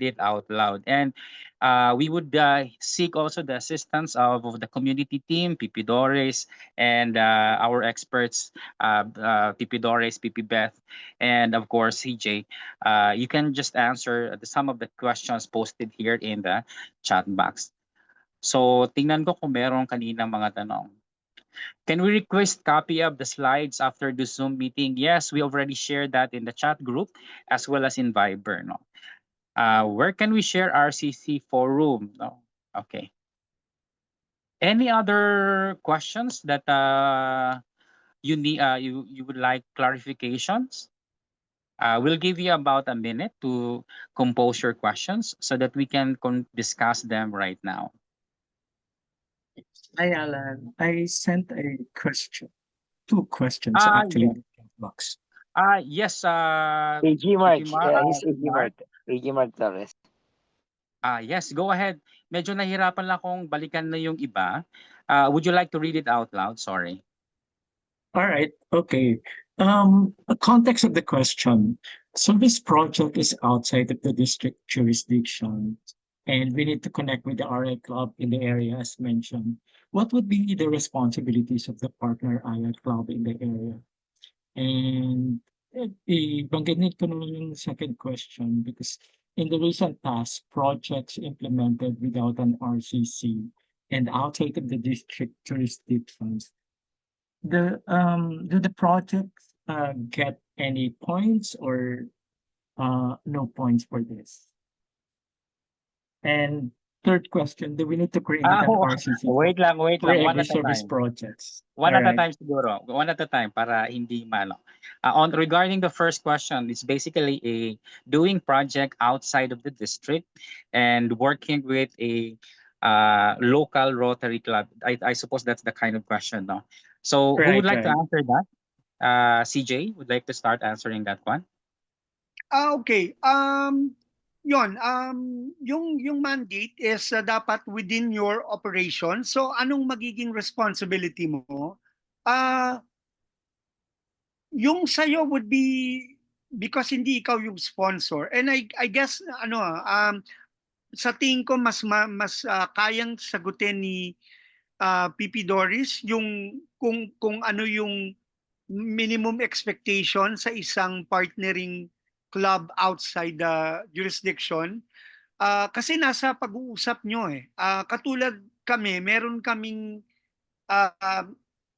it out loud. And we would seek also the assistance of the community team, PP Doris, and our experts, PP Doris, PP Beth, and of course CJ. You can just answer some of the questions posted here in the chat box. So tingnan ko kung meron kanina mga tanong. Can we request copy of the slides after the Zoom meeting? Yes, we already shared that in the chat group as well as in Viber. No? Where can we share RCC forum? No? Okay. Any other questions that you need? You would like clarifications? We'll give you about a minute to compose your questions so that we can discuss them right now. Hi, Alan. I sent a question, two questions actually Yeah. in the chat box. Yes. AG Mark. He's AG Mark. Mark. AG Mark Torres. Yes, go ahead. Medyo nahirapan lang akong balikan na yung iba. Would you like to read it out loud? Sorry. All right. Okay. The context of the question. So this project is outside of the district jurisdiction, and we need to connect with the RA club in the area as mentioned. What would be the responsibilities of the partner RA club in the area? And ibanggit ko naman yung second question because in the recent past, projects implemented without an RCC and outside of the district jurisdictions, do the projects get any points or no points for this? And third question, do we need to create an RCC Wait lang. for One every at a service time. projects? One at a Alright. time siguro. One at a time para hindi malo. Regarding the first question, it's basically a doing project outside of the district and working with a local Rotary Club. I suppose that's the kind of question, no? So who would like to answer that? CJ would like to start answering that one. Okay. Yung mandate is dapat within your operation. So anong magiging responsibility mo? Yung sa'yo would be because hindi ikaw yung sponsor. And I guess sa tingin ko mas kayang sagutin ni PP Doris yung kung ano yung minimum expectation sa isang partnering club outside the jurisdiction. Kasi nasa pag-uusap nyo eh. Katulad kami, meron kaming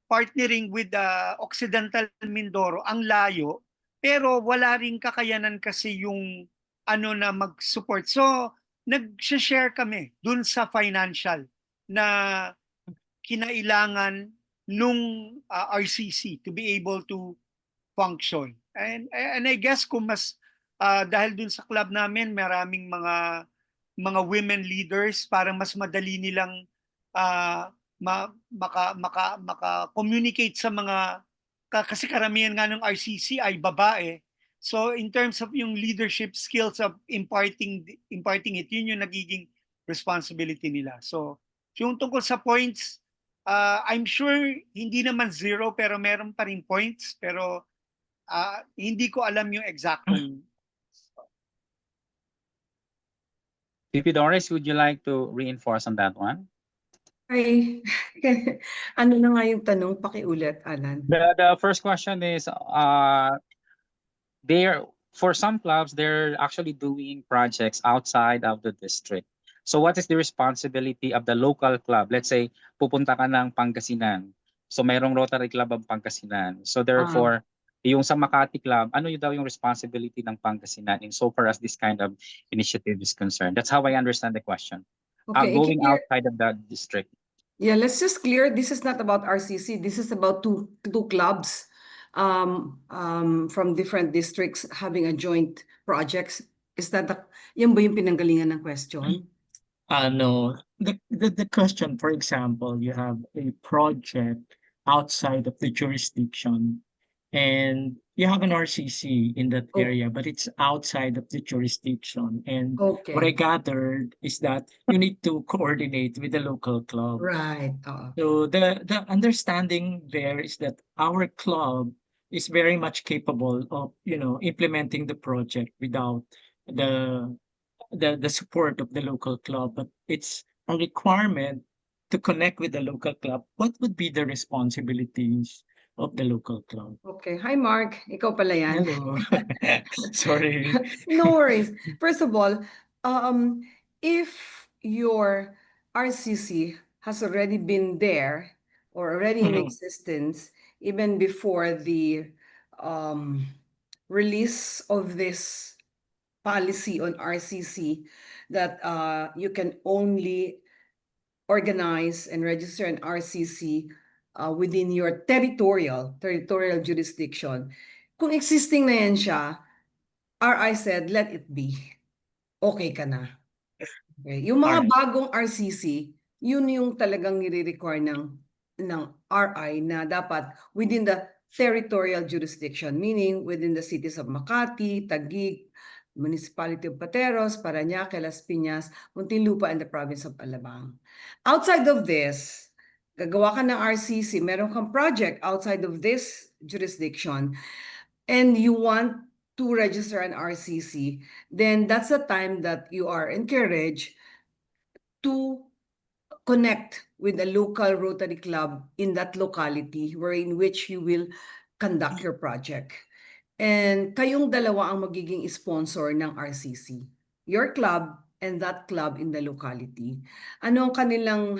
partnering with Occidental Mindoro, ang layo, pero wala ring kakayanan kasi yung ano na mag-support. So, nag-share kami dun sa financial na kinailangan nung RCC to be able to function. And I guess kung mas dahil dun sa club namin maraming mga women leaders, parang mas madali nilang maka-communicate sa mga kasi karamihan nga ng RCC ay babae. So in terms of yung leadership skills of imparting it, yun yung nagiging responsibility nila. So yung tungkol sa points, I'm sure hindi naman zero pero meron pa rin points pero hindi ko alam yung exactong. PP Doris, would you like to reinforce on that one? Ay, ano na nga yung tanong? Pakiulit, Alan. The first question is, for some clubs, they're actually doing projects outside of the district. So what is the responsibility of the local club? Let's say, pupunta ka ng Pangasinan. So mayroong Rotary Club ang Pangasinan. So therefore, yung sa Makati Club, ano yun daw yung responsibility ng Pangasinan in so far as this kind of initiative is concerned? That's how I understand the question. Okay, Going outside of the district. Yeah, let's just clear. This is not about RCC. This is about two clubs from different districts having a joint projects. Is that yan ba yung pinanggalingan ng question? No. The question, for example, you have a project outside of the jurisdiction and you have an RCC in that area, but it's outside of the jurisdiction. And what I gathered is that you need to coordinate with the local club. Right. So the understanding there is that our club is very much capable of, implementing the project without the the support of the local club, but it's a requirement to connect with the local club. What would be the responsibilities of the local club? Okay. Hi, Mark. Ikaw pala yan. Hello. Sorry. No worries. First of all, if your RCC has already been there or already in Mhm. existence, even before the um, release of this policy on RCC, that you can only organize and register an RCC within your territorial jurisdiction. Kung existing na yan siya, RI said, let it be. Okay ka na. Okay. Yung mga Alright. bagong RCC, yun yung talagang nire-require ng RI na dapat within the territorial jurisdiction, meaning within the cities of Makati, Taguig, Municipality of Pateros, Parañaque, Las Piñas, Muntinlupa, and the province of Alabang. Outside of this, gagawa ka ng RCC, meron kang project outside of this jurisdiction, and you want to register an RCC, then that's the time that you are encouraged to connect with a local Rotary Club in that locality in which you will conduct your project. And kayong dalawa ang magiging sponsor ng RCC. Your club and that club in the locality. Ano ang kanilang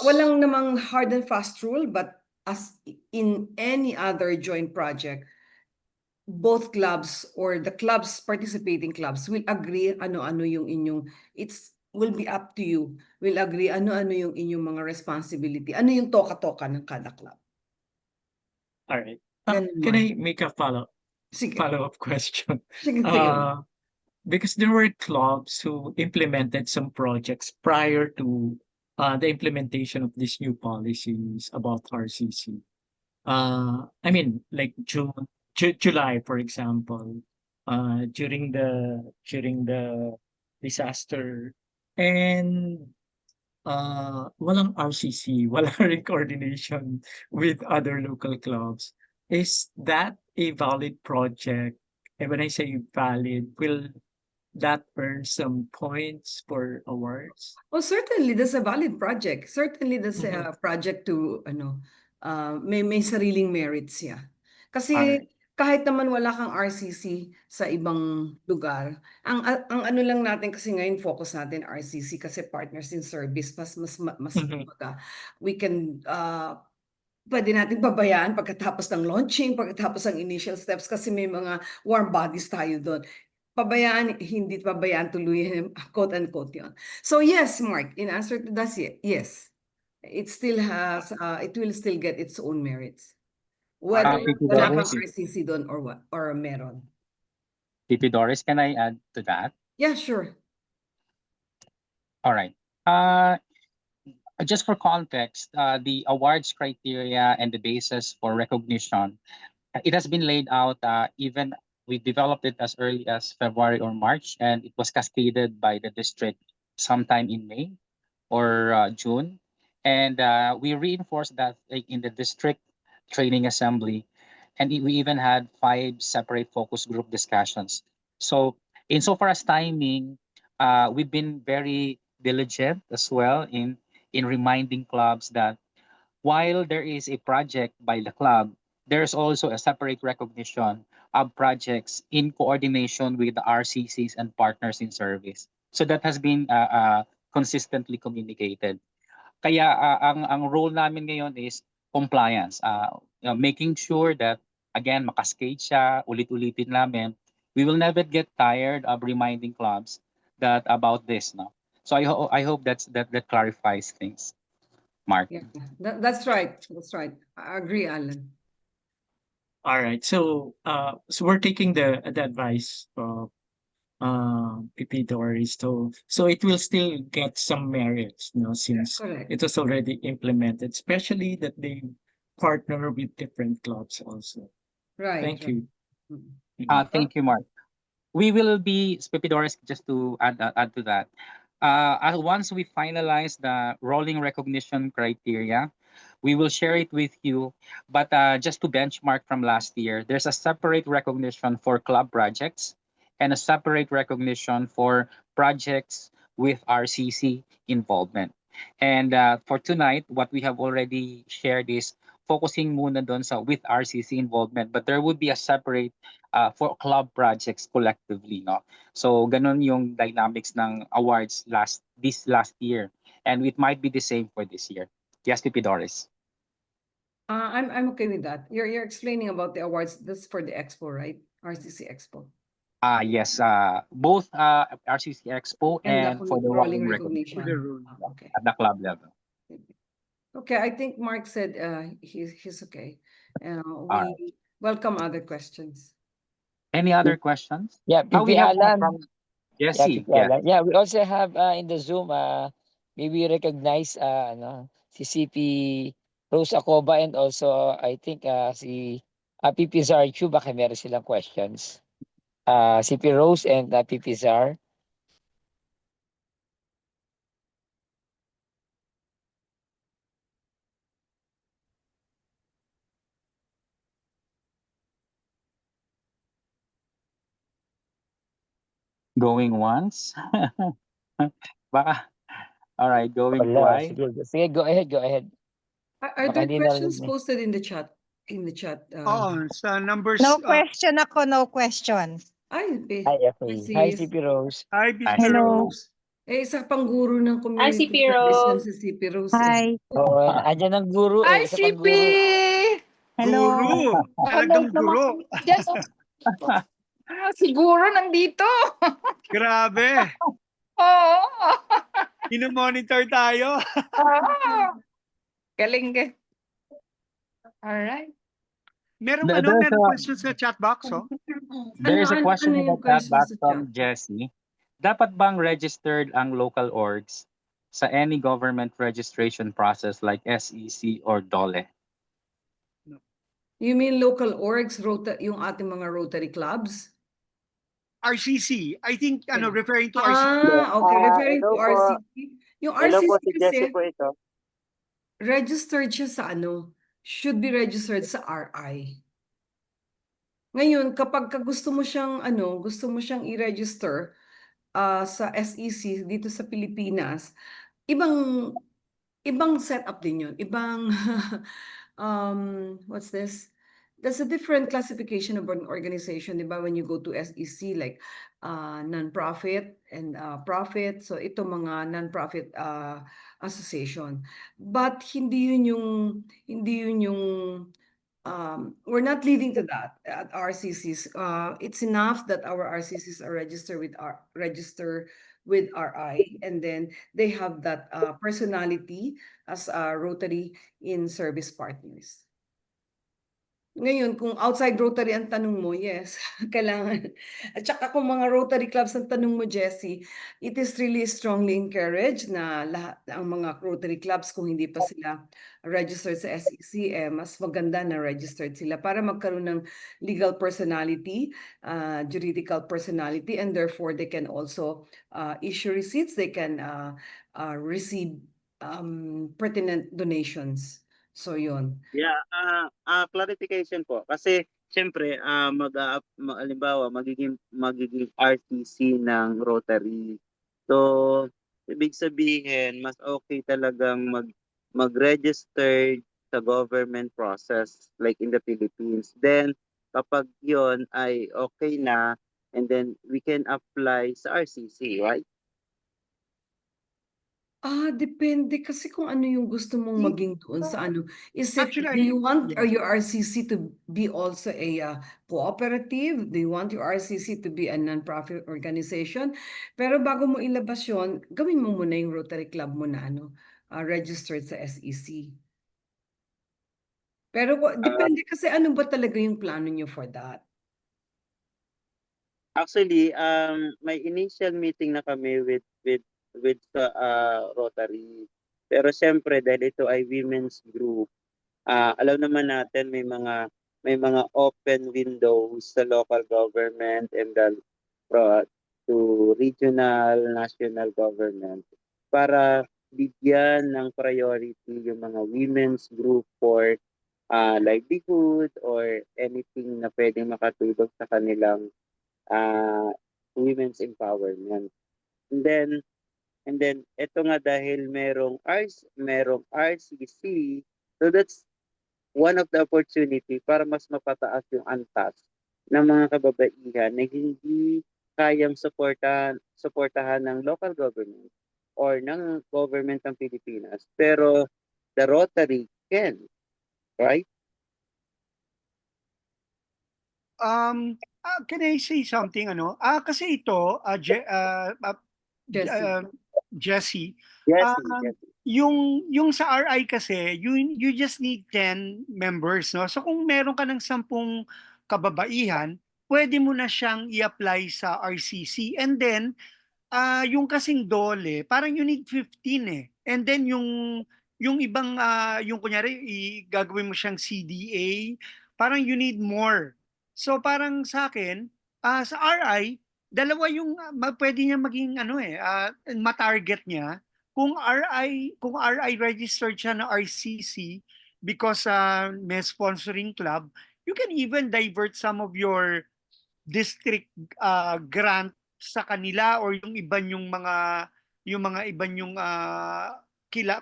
walang namang hard and fast rule, but as in any other joint project, both clubs or the clubs, participating clubs, will agree ano-ano yung inyong, will be up to you, will agree ano-ano yung inyong mga responsibility, ano yung toka-toka ng kada club. Alright. Ganun Can man. I make a Sige. follow-up question? Sige, sige. Because there were clubs who implemented some projects prior to the implementation of these new policies about RCC. I mean, like July, for example, during the disaster, and walang RCC, wala ring coordination with other local clubs. Is that a valid project? And when I say valid, will that earn some points for awards? Oh, certainly that's a valid project. Certainly that's a project to may sariling merits siya. Kasi Alright. kahit naman wala kang RCC sa ibang lugar, ang ano lang natin kasi ngayon focus natin RCC kasi partners in service mas kumbaga, we can pwede natin pabayaan pagkatapos ng launching, pagkatapos ng initial steps kasi may mga warm bodies tayo doon. Pabayaan, hindi pabayaan tuluyan, quote unquote yun. So yes, Mark, in answer to that, yes. It still has, it will still get its own merits. Whether Thank you, wala Doris. kang RCC doon or what, or meron. PP Doris, can I add to that? Yeah, sure. All right. Just for context, the awards criteria and the basis for recognition, it has been laid out. Even we developed it as early as February or March, and it was cascaded by the district sometime in May or June. And we reinforced that in the district training assembly, and we even had 5 separate focus group discussions. So insofar as timing, we've been very diligent as well in reminding clubs that while there is a project by the club, there's also a separate recognition of projects in coordination with the RCCs and partners in service. So that has been consistently communicated. Kaya ang role namin ngayon is compliance, making sure that again makascade siya, ulit-ulitin namin. We will never get tired of reminding clubs that about this, no. So I hope that clarifies things, Mark. Yeah, that's right. That's right. I agree, Alan. All right. So we're taking the advice of PP Doris. So it will still get some merits, since Correct. it was already implemented, especially that they partner with different clubs also. Right. Thank right. you. Thank you, Mark. We will be, PP Doris, just to add to that. Once we finalize the rolling recognition criteria, we will share it with you. But just to benchmark from last year, there's a separate recognition for club projects and a separate recognition for projects with RCC involvement. And for tonight, what we have already shared is focusing muna doon sa with RCC involvement, but there would be a separate for club projects collectively, no? So ganun yung dynamics ng awards this last year, and it might be the same for this year. Yes, Pipi Doris. I'm okay with that. You're explaining about the awards. That's for the expo, right? RCC Expo. Yes, both RCC Expo And the and for the rolling rolling recognition For the recognition. role. Okay. at the club level. Okay, I think Mark said he's okay. Alright. We welcome other questions. Any other questions? Yeah, We Pipi have one Alan. from Yeah, Jessie. Pipi Yeah. Alan. Yeah, we also have in the Zoom, maybe you recognize si CP Rose Acoba and also I think si Pipi Zarchu, baka meron silang questions. CP Rose and Pipi Zar. Going once? Baka. All right, going Wala. twice. Sige, go ahead. Are Baka there di questions narinig. posted in the chat? In the chat. Oo, sa numbers. No question ako, no question. Ay, Hi, okay. Hi, CP Rose. Hi, Mr. Hello. Rose. isa pang guro ng community CP service yan Rose. si CP Rose. Hi. Oo, andyan ang guru eh. Hi, Isa pang CP! guru. Hello. Guru. Talagang Naka-note naman guro. kami dyan, oh. Siguro nandito. Grabe. Oo. Ino-monitor tayo. Galing ka. Alright. Merong There's a- question sa chat box, oh. There is a question ano in yung the chat question box sa from chat? Jessie. Dapat bang registered ang local orgs sa any government registration process like SEC or DOLE? You mean local orgs, yung ating mga Rotary clubs? RCC. I think, Yeah. referring to RCC. Okay. Referring to hello po. RCC. Yung Hello po, RCC si Jesse kasi, po ito. registered siya sa should be registered sa RI. Ngayon, kapag gusto mo siyang i-register sa SEC dito sa Pilipinas, ibang setup din yun. Ibang what's this? That's a different classification of an organization, di ba? When you go to SEC, like non-profit and profit. So ito mga non-profit association. But hindi yun yung we're not leading to that at RCCs. It's enough that our RCCs are registered with RI, and then they have that personality as a Rotary in service partners. Ngayon, kung outside Rotary ang tanong mo, yes, kailangan. At saka kung mga Rotary clubs ang tanong mo, Jessie, it is really strongly encouraged na lahat ang mga Rotary clubs, kung hindi pa sila registered sa SEC, mas maganda na registered sila para magkaroon ng legal personality, juridical personality, and therefore they can also issue receipts, they can receive pertinent donations. So yun. Yeah, clarification po. Kasi siyempre, halimbawa, magiging RTC ng Rotary. So, ibig sabihin, mas okay talagang mag-register sa government process like in the Philippines. Then, kapag yon ay okay na, and then we can apply sa RCC, right? Depende kasi kung ano yung gusto mong maging doon sa Is it, Actually, do you want yeah. your RCC to be also a cooperative? Do you want your RCC to be a non-profit organization? Pero bago mo ilabas yun, gawin mo muna yung Rotary Club mo na registered sa SEC. Pero depende kasi ano ba talaga yung plano nyo for that? Actually, may initial meeting na kami with Rotary. Pero siyempre dahil ito ay women's group, alam naman natin may mga open windows sa local government and then to regional, national government para bigyan ng priority yung mga women's group for livelihood or anything na pwedeng makatulong sa kanilang women's empowerment. And then ito nga dahil merong RCC, so that's one of the opportunity para mas mapataas yung antas ng mga kababaihan na hindi kayang suportahan ng local government or ng government ng Pilipinas. Pero the Rotary can, right? Can I say something kasi ito Jessie. Jessie, Yes, yung sa RI kasi you just need 10 members, no? So kung meron ka ng 10 kababaihan, pwede mo na siyang i-apply sa RCC, and then yung kasing DOLE, parang you need 15 eh. And then yung ibang yung kunyari gagawin mo siyang CDA, parang you need more. So parang sa akin, sa RI, dalawa yung pwede niya maging ma-target niya. Kung RI registered siya na RCC because may sponsoring club, you can even divert some of your district grant sa kanila, or yung iban yung mga iban yung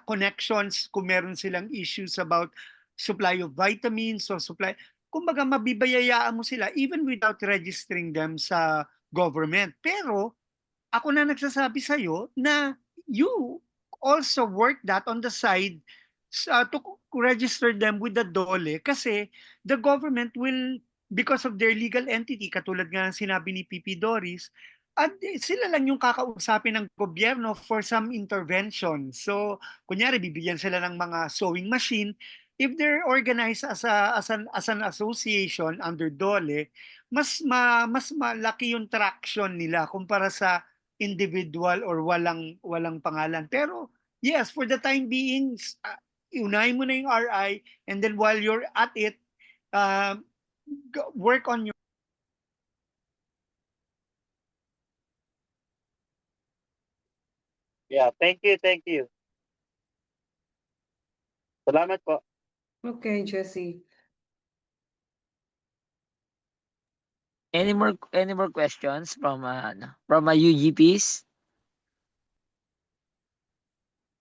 connections kung meron silang issues about supply of vitamins or supply. Kumbaga mabibayayaan mo sila even without registering them sa government. Pero ako na nagsasabi sa iyo na you also work that on the side to register them with the DOLE, kasi the government will, because of their legal entity, katulad nga ng sinabi ni Pipi Doris, at sila lang yung kakausapin ng gobyerno for some intervention. So, kunyari, bibigyan sila ng mga sewing machine. If they're organized as an association under DOLE, mas malaki yung traction nila kumpara sa individual or walang pangalan. Pero yes, for the time being, unahin mo na yung RI, and then while you're at it, work on your Yeah, thank you. Salamat po. Okay, Jessie. Any more questions from UGPs?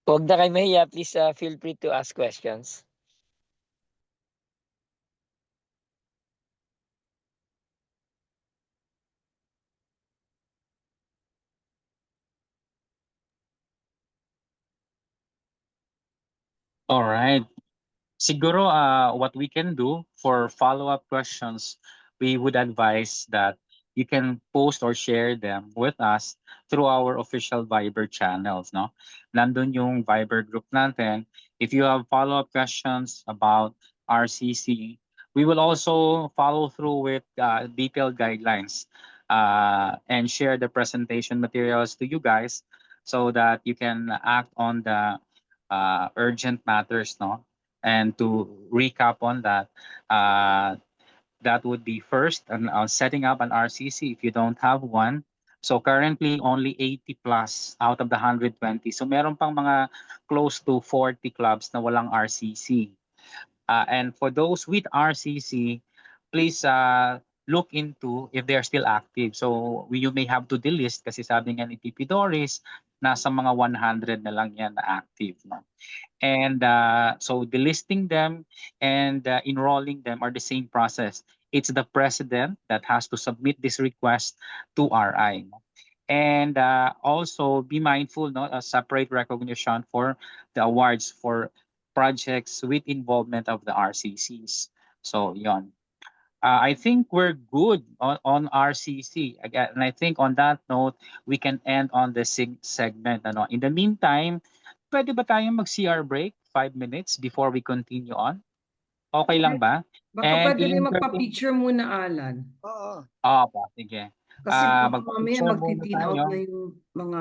Huwag na kayo mahiya, please feel free to ask questions. All right. Siguro what we can do for follow-up questions, we would advise that you can post or share them with us through our official Viber channels, no? Nandun yung Viber group natin. If you have follow-up questions about RCC, we will also follow through with detailed guidelines and share the presentation materials to you guys so that you can act on the urgent matters, no? And to recap on that, that would be first, setting up an RCC if you don't have one. So currently only 80 plus out of the 120. So meron pang mga close to 40 clubs na walang RCC. And for those with RCC, please look into if they are still active. So you may have to delist kasi sabi nga ni Pipi Doris, nasa mga 100 na lang yan na active. No? And so delisting them and enrolling them are the same process. It's the president that has to submit this request to RI. No? And also be mindful, no, a separate recognition for the awards for projects with involvement of the RCCs. So yon. I think we're good on RCC. Again, and I think on that note, we can end on the segment. Ano. In the meantime, pwede ba tayong mag-CR break 5 minutes before we continue on? Okay lang ba? Baka And pwede rin in magpa-picture muna, Alan. pa, sige. Kasi baka mamaya Mag-picture muna magti-thin out tayo. na yung mga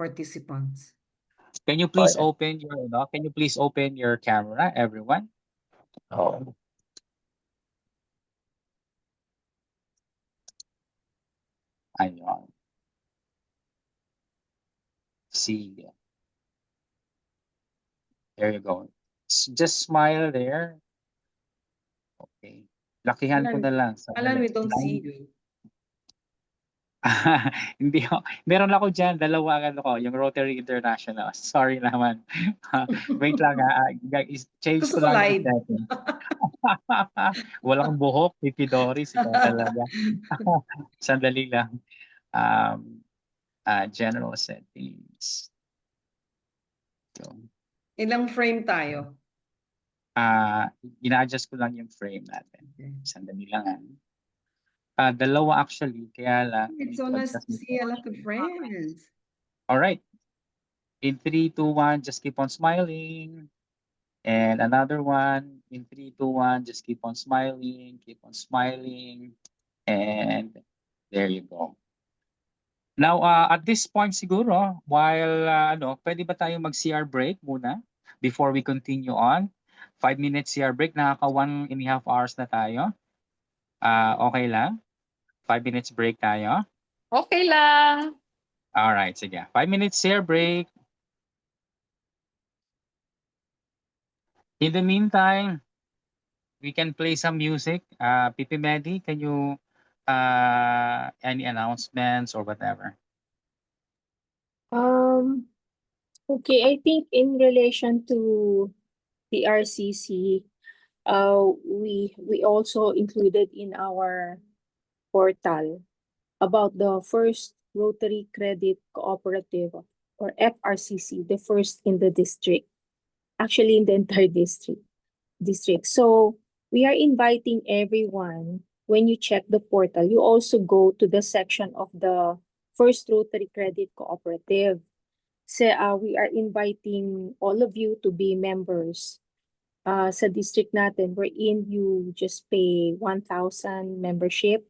participants. Can you please open your camera, everyone? Oh. Ayun. See. There you go. Just smile there. Okay. Lakihan ko na lang. Alan, we don't see you. Hindi ako, meron ako diyan, dalawa ano ko, yung Rotary International. Sorry naman. Wait lang guys, change Gusto ko ko lang yung live. setting. Walang buhok, Pipi Doris, ikaw talaga. Sandali lang. General settings. So, Ilang frame tayo? ina-adjust ko lang yung frame natin. Okay. Sandali lang. Dalawa actually, kaya lang. It's need so to nice to adjust see a lot of friends. All right. In 3, 2, 1, just keep on smiling. And another one. In 3, 2, 1, just keep on smiling. Keep on smiling. And there you go. Now, at this point siguro, while pwede ba tayo mag-CR break muna before we continue on? 5 minutes CR break, nakaka 1.5 hours na tayo. Okay lang? 5 minutes break tayo. Okay lang. All right, sige. 5 minutes CR break. In the meantime, we can play some music. Pipi Medi, can you any announcements or whatever? Okay, I think in relation to the RCC, we also included in our portal about the first Rotary Credit Cooperative or FRCC, the first in the district, actually in the entire district. So we are inviting everyone. When you check the portal, you also go to the section of the first Rotary Credit Cooperative. So we are inviting all of you to be members sa district natin, wherein you just pay 1,000 membership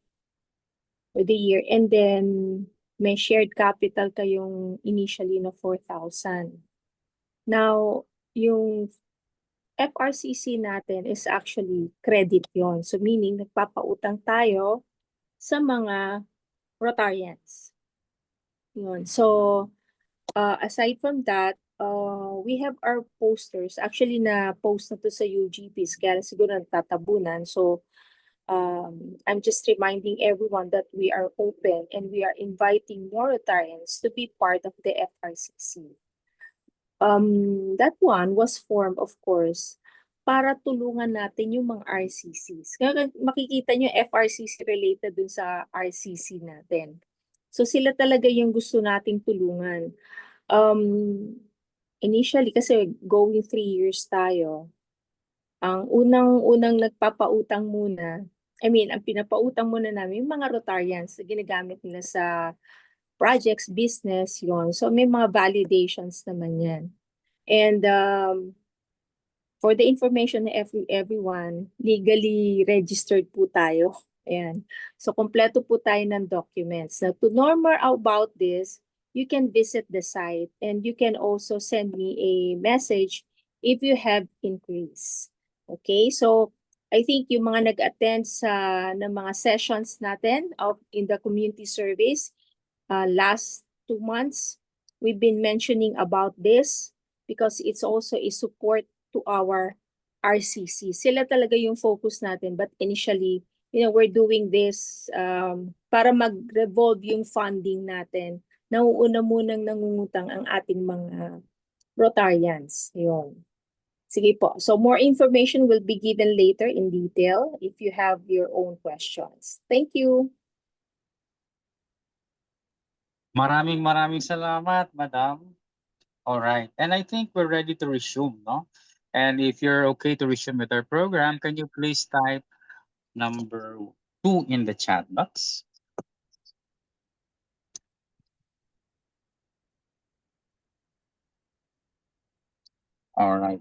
for the year, and then may shared capital kayong initially na 4,000. Now, yung FRCC natin is actually credit yon. So meaning nagpapautang tayo sa mga Rotarians. Yun. So aside from that, we have our posters. Actually, na-post na to sa UGPs, kaya siguro natatabunan. So, I'm just reminding everyone that we are open and we are inviting more Rotarians to be part of the FRCC. That one was formed, of course, para tulungan natin yung mga RCCs. Kaya makikita nyo FRCC related dun sa RCC natin. So sila talaga yung gusto nating tulungan. Initially, kasi going 3 years tayo, ang unang nagpapautang muna, ang pinapautang muna namin, yung mga Rotarians na ginagamit nila sa projects, business, yon. So may mga validations naman yan. And for the information of everyone, legally registered po tayo. Ayan. So kompleto po tayo ng documents. Now, to know more about this, you can visit the site and you can also send me a message if you have inquiries. Okay, so I think yung mga nag-attend ng mga sessions natin in the community surveys last 2 months, we've been mentioning about this because it's also a support to our RCC. Sila talaga yung focus natin, but initially, we're doing this para mag-revolve yung funding natin. Nauuna munang nangungutang ang ating mga Rotarians. Yun. Sige po. So more information will be given later in detail if you have your own questions. Thank you. Maraming salamat, Madam. All right. And I think we're ready to resume, no? And if you're okay to resume with our program, can you please type number 2 in the chat box? All right.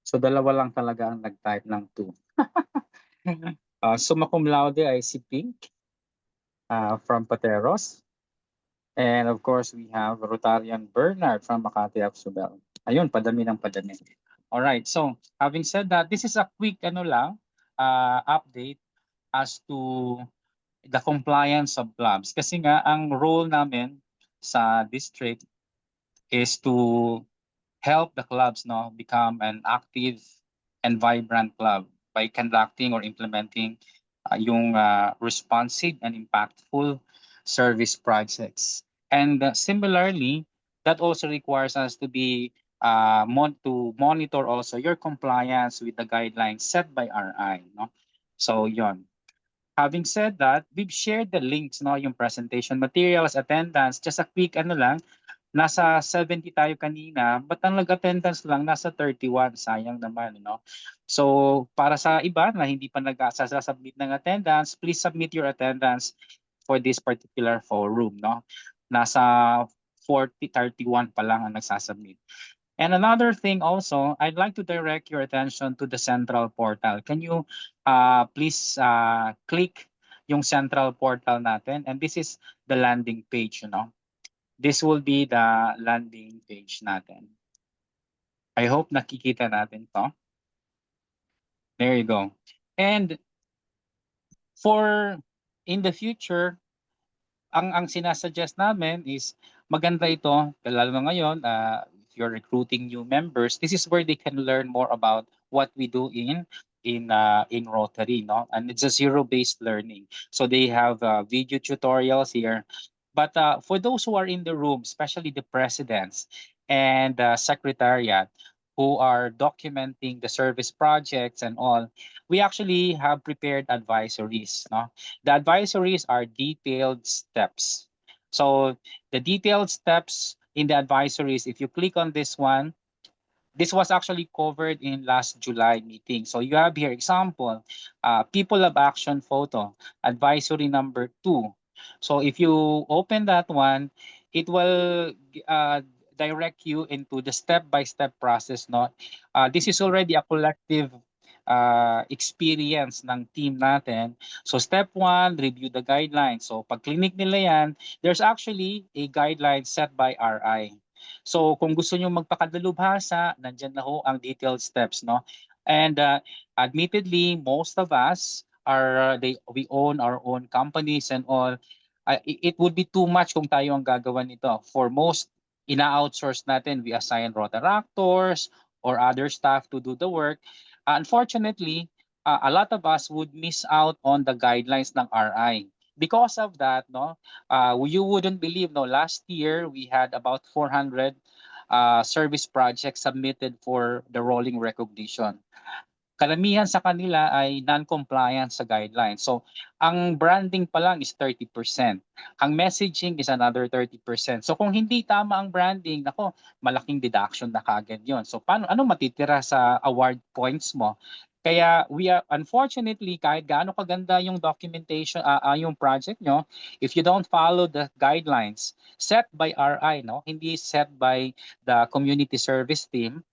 So dalawa lang talaga ang nag-type ng 2. Summa cum laude ay si Pink from Pateros. And of course, we have Rotarian Bernard from Makati Absubel. Ayun, padami ng padami. All right. So, having said that, this is a quick update as to the compliance of clubs. Kasi nga, ang role namin sa district is to help the clubs become an active and vibrant club by conducting or implementing yung responsive and impactful service projects. And similarly, that also requires us to be to monitor also your compliance with the guidelines set by RI. No? So yon. Having said that, we've shared the links, no, yung presentation materials, attendance, just a quick ano lang, nasa 70 tayo kanina, but ang nag-attendance lang nasa 31, sayang naman, no? So, para sa iba na hindi pa nag-submit ng attendance, please submit your attendance for this particular forum, no? Nasa 31 pa lang ang nagsasubmit. And another thing also, I'd like to direct your attention to the central portal. Can you please click yung central portal natin? And this is the landing page, you know. This will be the landing page natin. I hope nakikita natin to. There you go. And for in the future, ang sinasuggest namin is maganda ito, lalo na ngayon, if you're recruiting new members, this is where they can learn more about what we do in Rotary, no? And it's a zero-based learning. So they have video tutorials here. But for those who are in the room, especially the presidents and secretariat who are documenting the service projects and all, we actually have prepared advisories, no? The advisories are detailed steps. So the detailed steps in the advisories, if you click on this one, this was actually covered in last July meeting. So you have here example, people of action photo, advisory number 2. So if you open that one, it will direct you into the step-by-step process. No, this is already a collective experience ng team natin. So step 1, review the guidelines. So pag clinic nila yan, there's actually a guideline set by RI. So kung gusto nyo magpakadalubhasa, nandyan na ho ang detailed steps, no? And admittedly, most of us are we own our own companies and all. It would be too much kung tayo ang gagawa nito. For most, ina-outsource natin, we assign Rotaractors or other staff to do the work. Unfortunately, a lot of us would miss out on the guidelines ng RI. Because of that, no, you wouldn't believe, no, last year we had about 400 service projects submitted for the rolling recognition. Karamihan sa kanila ay non-compliant sa guidelines. So, ang branding pa lang is 30%. Ang messaging is another 30%. So, kung hindi tama ang branding, nako, malaking deduction na kagad yon. So, ano matitira sa award points mo? Kaya we are, unfortunately, kahit gaano kaganda yung documentation, yung project nyo, if you don't follow the guidelines set by RI, no, hindi set by the community service team,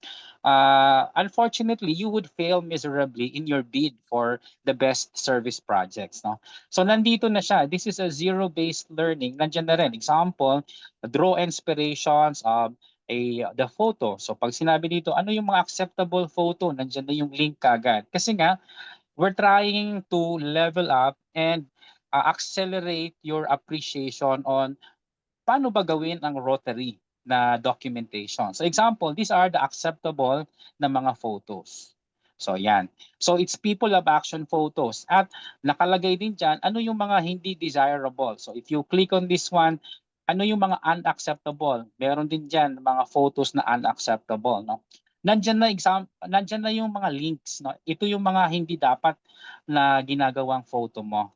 unfortunately, you would fail miserably in your bid for the best service projects. No? So nandito na siya. This is a zero-based learning. Nandiyan na rin. Example, draw inspirations of the photo. So pag sinabi dito, ano yung mga acceptable photo? Nandiyan na yung link kagad. Kasi nga, we're trying to level up and accelerate your appreciation on paano ba gawin ang Rotary na documentation. So example, these are the acceptable na mga photos. So yan. So it's people of action photos. At nakalagay din dyan, ano yung mga hindi desirable. So if you click on this one, ano yung mga unacceptable. Meron din dyan mga photos na unacceptable. No? Nandyan na yung mga links. No? Ito yung mga hindi dapat na ginagawang photo mo.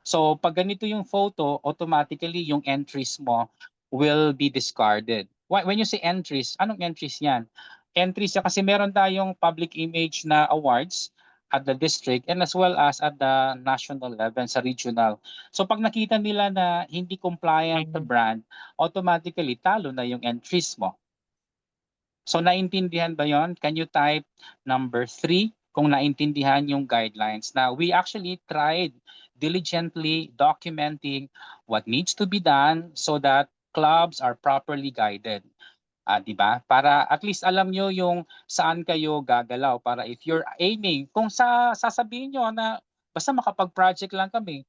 So pag ganito yung photo, automatically yung entries mo will be discarded. When you say entries, anong entries yan? Entries yan kasi meron tayong public image na awards at the district and as well as at the national level, sa regional. So pag nakita nila na hindi compliant the brand, automatically talo na yung entries mo. So naintindihan ba yon? Can you type number 3 kung naintindihan yung guidelines? Now, we actually tried diligently documenting what needs to be done so that clubs are properly guided. Di ba? Para at least alam nyo yung saan kayo gagalaw. Para if you're aiming, kung sasabihin nyo na basta makapag-project lang kami,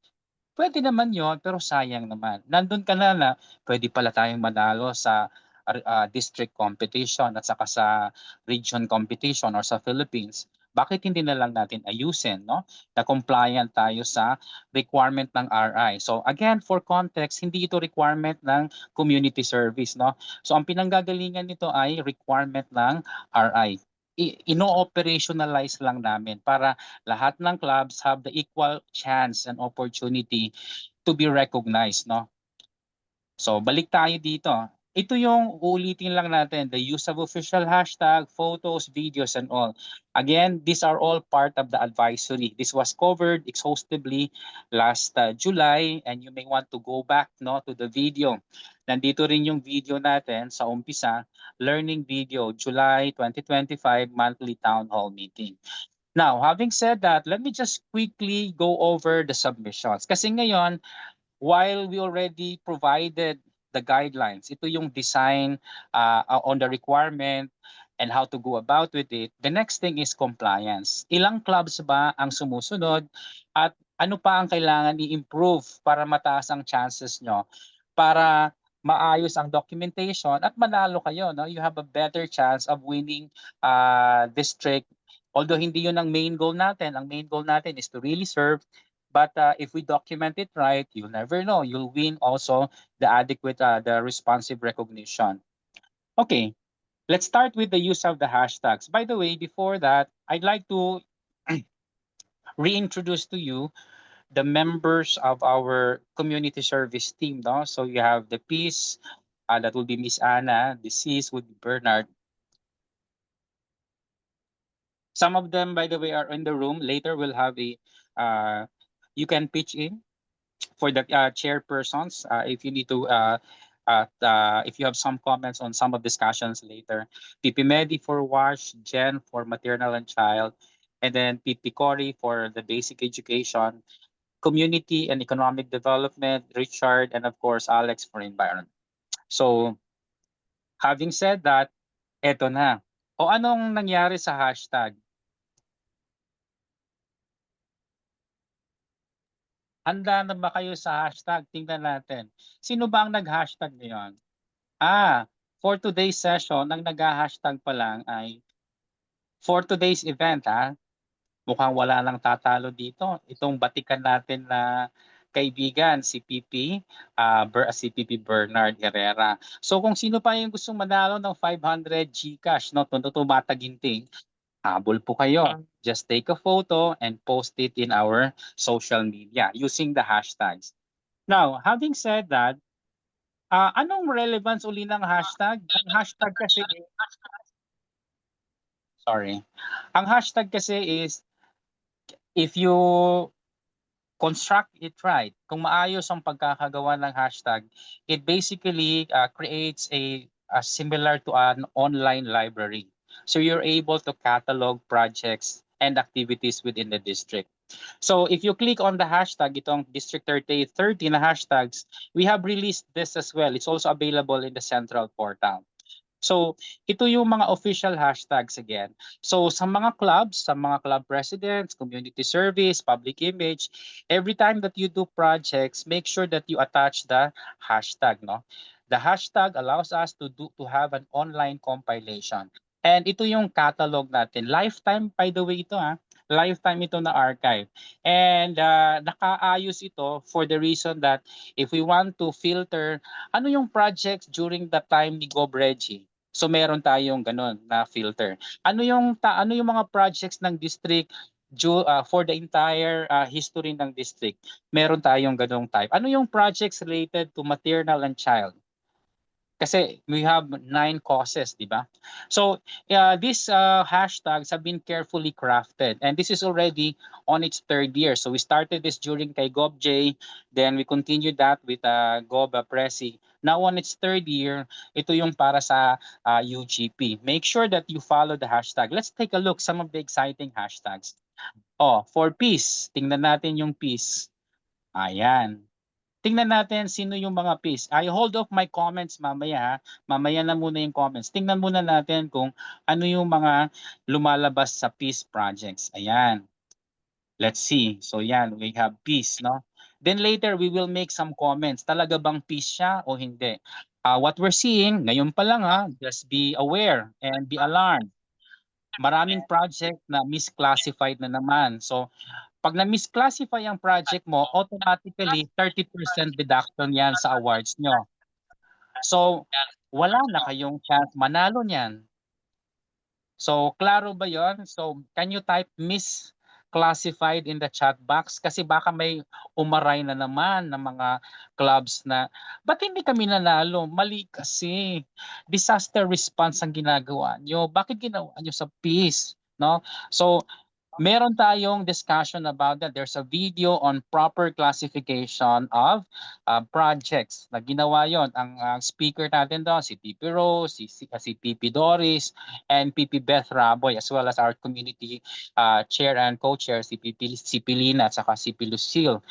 pwede naman yon pero sayang naman. Nandun ka na pwede pala tayong manalo sa district competition at saka sa region competition or sa Philippines. Bakit hindi na lang natin ayusin, no? Na compliant tayo sa requirement ng RI. So again, for context, hindi ito requirement ng community service, no? So ang pinanggagalingan nito ay requirement ng RI. Ino-operationalize lang namin para lahat ng clubs have the equal chance and opportunity to be recognized, no? So balik tayo dito. Ito yung uulitin lang natin, the use of official hashtag, photos, videos, and all. Again, these are all part of the advisory. This was covered exhaustively last July, and you may want to go back, no, to the video. Nandito rin yung video natin sa umpisa, learning video, July 2025 monthly town hall meeting. Now, having said that, let me just quickly go over the submissions. Kasi ngayon, while we already provided the guidelines, ito yung design on the requirement and how to go about with it, the next thing is compliance. Ilang clubs ba ang sumusunod at ano pa ang kailangan i-improve para mataas ang chances nyo para maayos ang documentation at manalo kayo, no? You have a better chance of winning district. Although hindi yun ang main goal natin. Ang main goal natin is to really serve. But if we document it right, you'll never know. You'll win also the adequate, the responsive recognition. Okay, let's start with the use of the hashtags. By the way, before that, I'd like to reintroduce to you the members of our community service team. No? So you have the Peace, that will be Miss Anna. The Cs would be Bernard. Some of them, by the way, are in the room. Later, we'll have a you can pitch in for the chairpersons if you need to if you have some comments on some of discussions later. PP Medi for WASH, Jen for maternal and child, and then PP Cory for the basic education, community and economic development, Richard, and of course Alex for environment. So having said that, eto na. O anong nangyari sa hashtag? Handa na ba kayo sa hashtag? Tingnan natin. Sino ba ang nag-hashtag ngayon? For today's session, ang nag-hashtag pa lang ay for today's event, mukhang wala lang tatalo dito. Itong batikan natin na kaibigan, si si PP Bernard Herrera. So kung sino pa yung gustong manalo ng 500 GCash, no, tumataginting, habol po kayo. Just take a photo and post it in our social media using the hashtags. Now, having said that, anong relevance uli ng hashtag? Ang hashtag kasi Ang hashtag kasi is if you construct it right, kung maayos ang pagkakagawa ng hashtag, it basically creates a similar to an online library. So you're able to catalog projects and activities within the district. So if you click on the hashtag, itong District 30 na hashtags, we have released this as well. It's also available in the central portal. So ito yung mga official hashtags again. So sa mga clubs, sa mga club presidents, community service, public image, every time that you do projects, make sure that you attach the hashtag, no? The hashtag allows us to have an online compilation. And ito yung catalog natin. Lifetime, by the way, ito lifetime ito na archive. And nakaayos ito for the reason that if we want to filter, ano yung projects during the time ni Gob Reggie? So meron tayong ganun na filter. Ano yung mga projects ng district for the entire history ng district? Meron tayong ganung type. Ano yung projects related to maternal and child? Kasi we have 9 causes, di ba? So these hashtags have been carefully crafted, and this is already on its 3rd year. So we started this during kay Gob J, then we continued that with Gob Presi. Now on its 3rd year, ito yung para sa UGP. Make sure that you follow the hashtag. Let's take a look some of the exciting hashtags. For peace, tingnan natin yung peace. Ayan. Tingnan natin sino yung mga peace. I hold off my comments mamaya. Mamaya na muna yung comments. Tingnan muna natin kung ano yung mga lumalabas sa peace projects. Ayan. Let's see. So yan, we have peace, no? Then later we will make some comments. Talaga bang peace siya o hindi? What we're seeing, ngayon pa lang just be aware and be alarmed. maraming project na misclassified na naman. So, pag na-misclassify ang project mo, automatically 30% deduction yan sa awards nyo. So, wala na kayong chance manalo niyan. So, klaro ba yon? So, can you type misclassified in the chat box? Kasi baka may umaray na naman ng mga clubs na, ba't hindi kami nanalo? Mali kasi. Disaster response ang ginagawa nyo. Bakit ginawa nyo sa peace? No? So, meron tayong discussion about that. There's a video on proper classification of projects na ginawa yon. Ang speaker natin doon, si PP Rose, si PP Doris, and PP Beth Raboy, as well as our community chair and co-chair, si PP Lina, at saka si PP Lucille.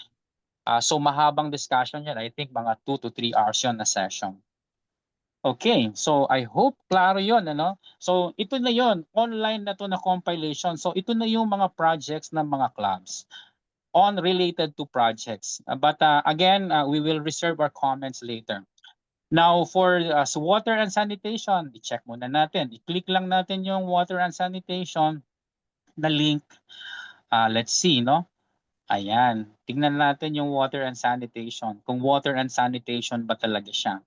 So mahabang discussion yan. I think mga 2 to 3 hours yon na session. Okay, so I hope klaro yon, ano? So ito na yon, online na to na compilation. So ito na yung mga projects ng mga clubs on related to projects. But again, we will reserve our comments later. Now for so water and sanitation, i-check muna natin. I-click lang natin yung water and sanitation na link. Let's see, no? Ayan, tingnan natin yung water and sanitation. Kung water and sanitation ba talaga siya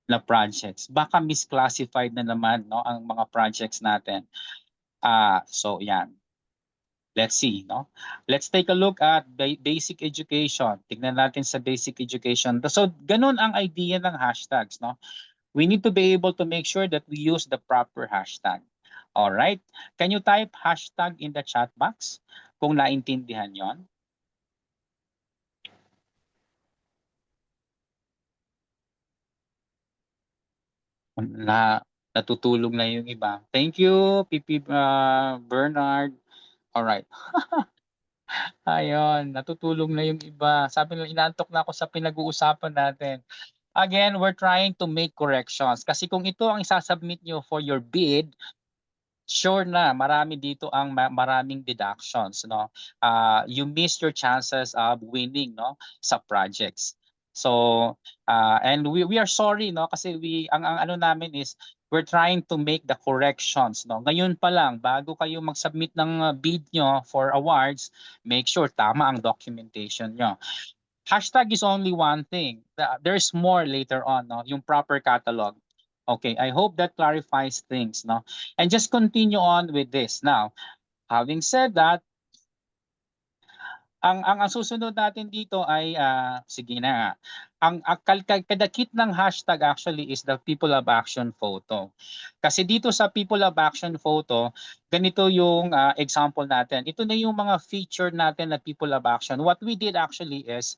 na projects. Baka misclassified na naman, no, ang mga projects natin. So yan. Let's see, no? Let's take a look at basic education. Tignan natin sa basic education. So ganun ang idea ng hashtags, no? We need to be able to make sure that we use the proper hashtag. All right? Can you type hashtag in the chat box kung naintindihan yon? Natutulog na yung iba. Thank you, PP Bernard. All right. Ayun, natutulog na yung iba. Sabi nila, inaantok na ako sa pinag-uusapan natin. Again, we're trying to make corrections. Kasi kung ito ang isasubmit nyo for your bid, sure na, marami dito ang maraming deductions. No? You miss your chances of winning, no, sa projects. So, and we are sorry, no, kasi ang ano namin is we're trying to make the corrections, no. Ngayon pa lang, bago kayo mag-submit ng bid nyo for awards, make sure tama ang documentation nyo. Hashtag is only one thing. There's more later on, no, yung proper catalog. Okay, I hope that clarifies things, no. And just continue on with this. Now, having said that, ang susunod natin dito ay sige na. Ang kadakit ng hashtag actually is the People of Action photo. Kasi dito sa People of Action photo, ganito yung example natin. Ito na yung mga feature natin na People of Action. What we did actually is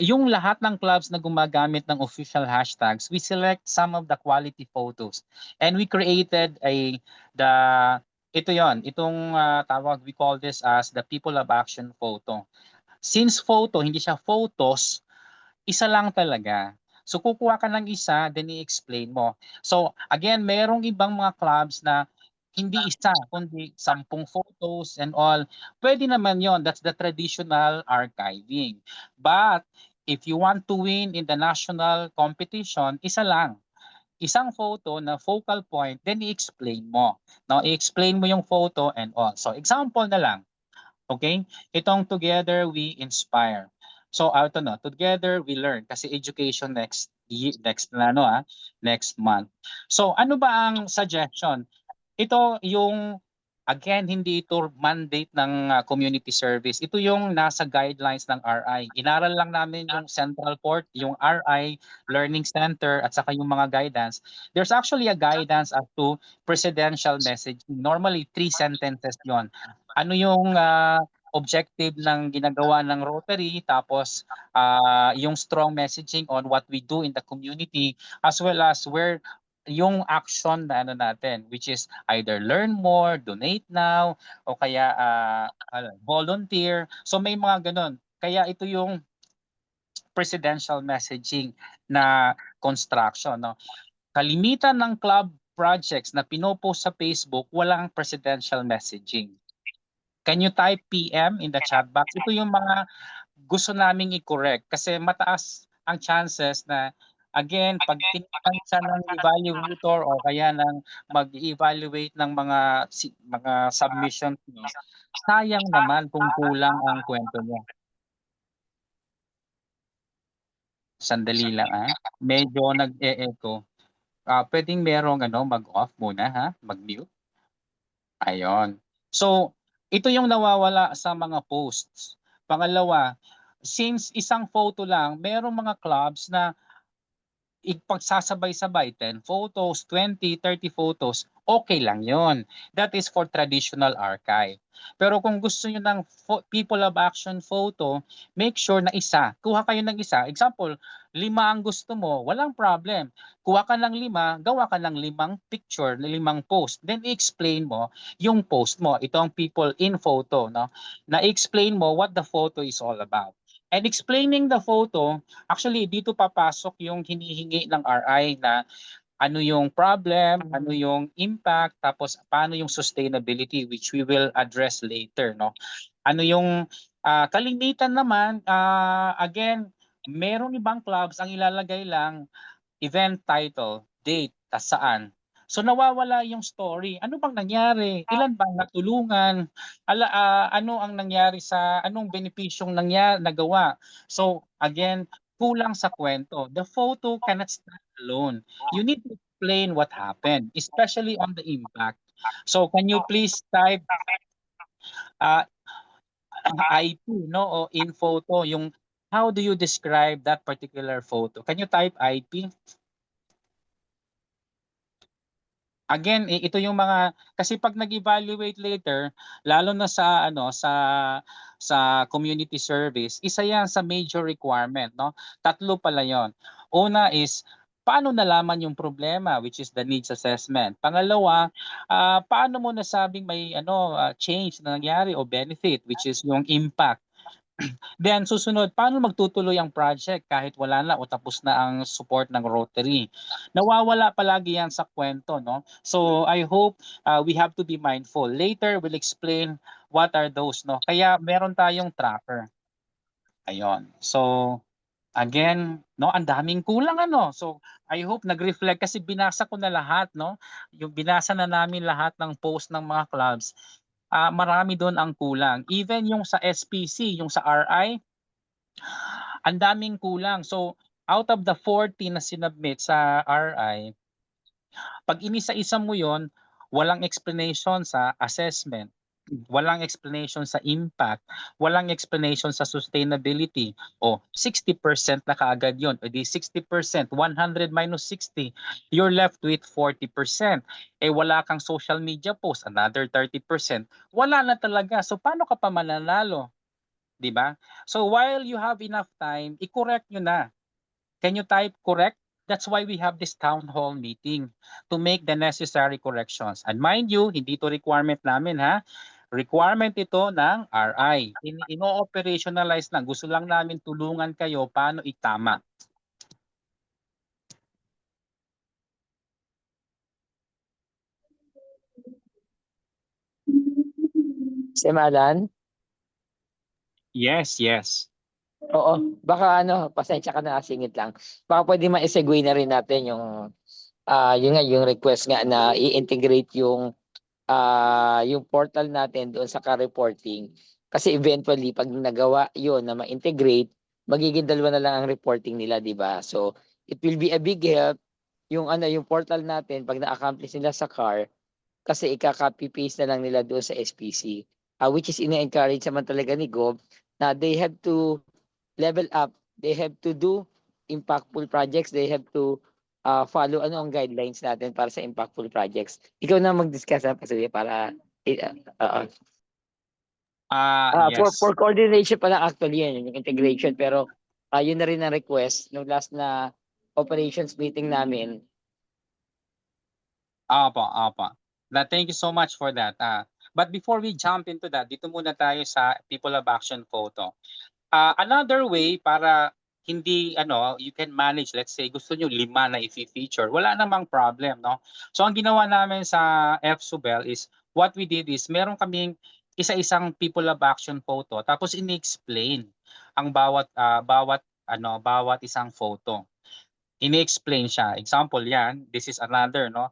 yung lahat ng clubs na gumagamit ng official hashtags, we select some of the quality photos. And we created ito yon, itong tawag, we call this as the People of Action photo. Since photo, hindi siya photos, isa lang talaga. So kukuha ka ng isa, then i-explain mo. So again, merong ibang mga clubs na hindi isa, kundi 10 photos and all. Pwede naman yon, that's the traditional archiving. But if you want to win in the national competition, isa lang. Isang photo na focal point, then i-explain mo. No, i-explain mo yung photo and all. So example na lang. Okay? Itong Together We Inspire. So ito no, Together We Learn kasi education next month. So ano ba ang suggestion? Ito yung again, hindi ito mandate ng community service. Ito yung nasa guidelines ng RI. Inaral lang namin yung central port, yung RI Learning Center, at saka yung mga guidance. There's actually a guidance as to presidential message. Normally, 3 sentences yon. Ano yung objective ng ginagawa ng Rotary, tapos yung strong messaging on what we do in the community, as well as where yung action na natin, which is either learn more, donate now, o kaya volunteer. So may mga ganun. Kaya ito yung presidential messaging na construction. No? Kalimitan ng club projects na pinopost sa Facebook, walang presidential messaging. Can you type PM in the chat box? Ito yung mga gusto naming i-correct kasi mataas ang chances na Again, pag tinignan siya ng evaluator o kaya ng mag-evaluate ng mga submissions niyo, sayang naman kung kulang ang kwento niyo. Sandali lang medyo nag-e-echo. Pwedeng merong mag-off muna mag-mute. Ayun. So, ito yung nawawala sa mga posts. Pangalawa, since isang photo lang, merong mga clubs na ipagsasabay-sabay 10 photos, 20, 30 photos, okay lang yon. That is for traditional archive. Pero kung gusto niyo ng people of action photo, make sure na isa. Kuha kayo ng isa. Example, 5 ang gusto mo, walang problem. Kuha ka ng 5, gawa ka ng 5 picture, 5 post. Then i-explain mo yung post mo. Ito ang people in photo, no? Na i-explain mo what the photo is all about. And explaining the photo, actually dito papasok yung hinihingi ng RI na ano yung problem, ano yung impact, tapos paano yung sustainability, which we will address later, no? Ano yung kalimitan naman, again, merong ibang clubs ang ilalagay lang event title, date, tas saan. So nawawala yung story. Ano bang nangyari? Ilan bang natulungan? Ano ang nangyari anong benepisyong nagawa? So again, kulang sa kwento. The photo cannot stand alone. You need to explain what happened, especially on the impact. So can you please type IP, no, o in photo, yung how do you describe that particular photo? Can you type IP? Again, ito yung mga kasi pag nag-evaluate later, lalo na sa sa community service, isa 'yan sa major requirement, no? 3 pala 'yon. Una is paano nalaman yung problema, which is the needs assessment. Pangalawa, paano mo nasabing may change na nangyari o benefit, which is yung impact. Then susunod, paano magtutuloy ang project kahit wala na o tapos na ang support ng Rotary? Nawawala palagi yan sa kwento, no? So I hope we have to be mindful. Later we'll explain what are those, no? Kaya meron tayong tracker. Ayun. So again, no, ang daming kulang So I hope nag-reflect kasi binasa ko na lahat, no? Yung binasa na namin lahat ng post ng mga clubs. Marami doon ang kulang. Even yung sa SPC, yung sa RI, ang daming kulang. So, out of the 40 na sinubmit sa RI, pag inisa-isa mo yon, walang explanation sa assessment, walang explanation sa impact, walang explanation sa sustainability. O 60% na kaagad yon. O di 60%, 100 minus 60, you're left with 40%. Wala kang social media post, another 30%. Wala na talaga. So paano ka pa mananalo? 'Di ba? So while you have enough time, i-correct nyo na. Can you type correct? That's why we have this town hall meeting to make the necessary corrections. And mind you, hindi to requirement namin Requirement ito ng RI. Ino-operationalize lang. Gusto lang namin tulungan kayo paano itama. Semalan? Yes, yes. Oo, baka pasensya ka na, singit lang. Baka pwede ma-segue na rin natin yung request nga na i-integrate yung portal natin doon sa ka-reporting. Kasi eventually, pag nagawa yun na ma-integrate, magiging 2 na lang ang reporting nila, di ba? So, it will be a big help yung portal natin pag na-accomplish nila sa CAR kasi ika-copy paste na lang nila doon sa SPC. Which is ina-encourage naman talaga ni Gob na they have to level up, they have to do impactful projects, they have to follow ang guidelines natin para sa impactful projects. Ikaw na mag-discuss kasi para Yes. for coordination pa lang actually yan, yung integration, pero yun na rin ang request nung last na operations meeting namin. Apo. Thank you so much for that. But before we jump into that, dito muna tayo sa People of Action photo. Another way para hindi you can manage, let's say gusto nyo 5 na i-feature, wala namang problem, no? So ang ginawa namin sa FSUBEL is what we did is meron kaming isa-isang People of Action photo tapos ini-explain ang bawat isang photo. ini-explain siya. Example yan, this is another, no?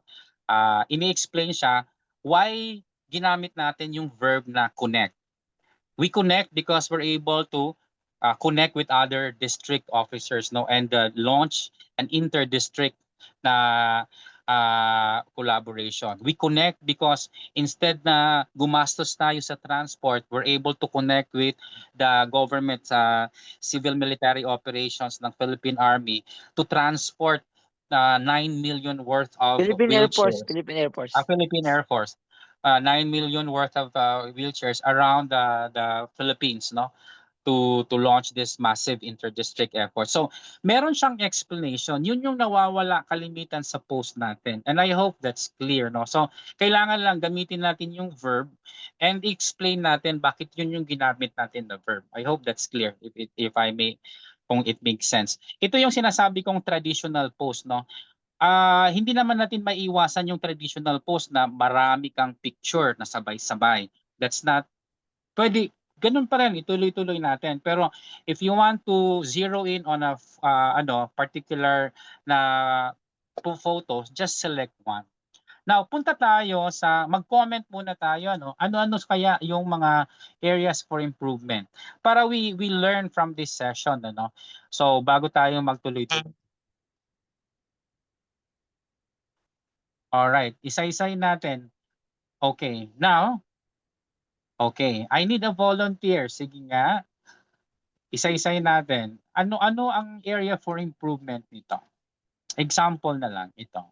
Ini-explain siya why ginamit natin yung verb na connect. We connect because we're able to connect with other district officers, no, and launch an inter-district na collaboration. We connect because instead na gumastos tayo sa transport, we're able to connect with the government sa civil military operations ng Philippine Army to transport 9 million worth of Philippine Air Force, wheelchairs. Philippine Air Force. Philippine Air Force. 9 million worth of wheelchairs around the Philippines, no, to launch this massive inter-district effort. So meron siyang explanation. Yun yung nawawala kalimitan sa post natin, and I hope that's clear, no. So kailangan lang gamitin natin yung verb and explain natin bakit yun yung ginamit natin na verb. I hope that's clear, if I may, kung it makes sense. Ito yung sinasabi kong traditional post, no. Hindi naman natin maiiwasan yung traditional post na marami kang picture na sabay-sabay. That's not, pwede, ganun pa rin, ituloy-tuloy natin. Pero if you want to zero in on a particular na photos, just select one. Now, punta tayo sa, mag-comment muna tayo, ano-ano kaya yung mga areas for improvement para we learn from this session, So, bago tayo magtuloy-tuloy. Alright, isa-isay natin. Okay, now, okay, I need a volunteer. Sige nga, isa-isay natin. Ano ang area for improvement nito? Example na lang ito.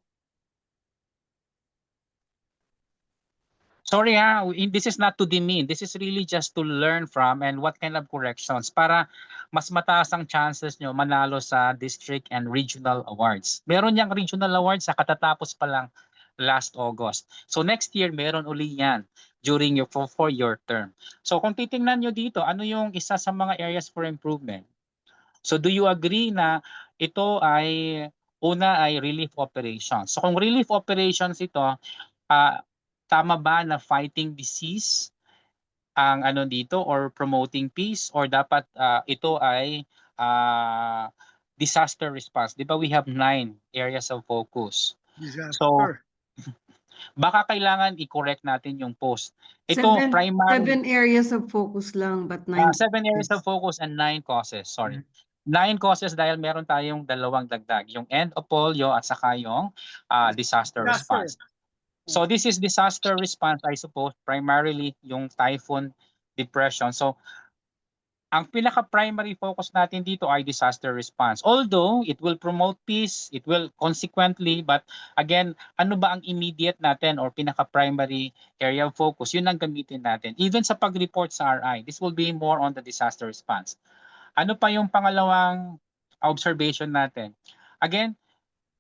Sorry this is not to demean. This is really just to learn from and what kind of corrections para mas mataas ang chances nyo manalo sa district and regional awards. Meron yang regional awards sa katatapos pa lang last August. So next year meron uli yan during your for your term. So kung titingnan nyo dito, ano yung isa sa mga areas for improvement? So do you agree na ito ay una ay relief operations? So kung relief operations ito, tama ba na fighting disease ang dito or promoting peace, or dapat ito ay disaster response? Di ba we have 9 areas of focus? Disaster. So baka kailangan i-correct natin yung post. Ito primary 7 areas of focus lang but 9 7 areas of focus and 9 causes. Sorry. 9 causes dahil meron tayong dalawang dagdag, yung end of polio at saka yung disaster response. So this is disaster response, I suppose, primarily yung typhoon, depression. So ang pinaka-primary focus natin dito ay disaster response. Although it will promote peace, it will consequently, but again, ano ba ang immediate natin or pinaka-primary area of focus? Yun ang gamitin natin. Even sa pag-report sa RI, this will be more on the disaster response. Ano pa yung pangalawang observation natin? Again,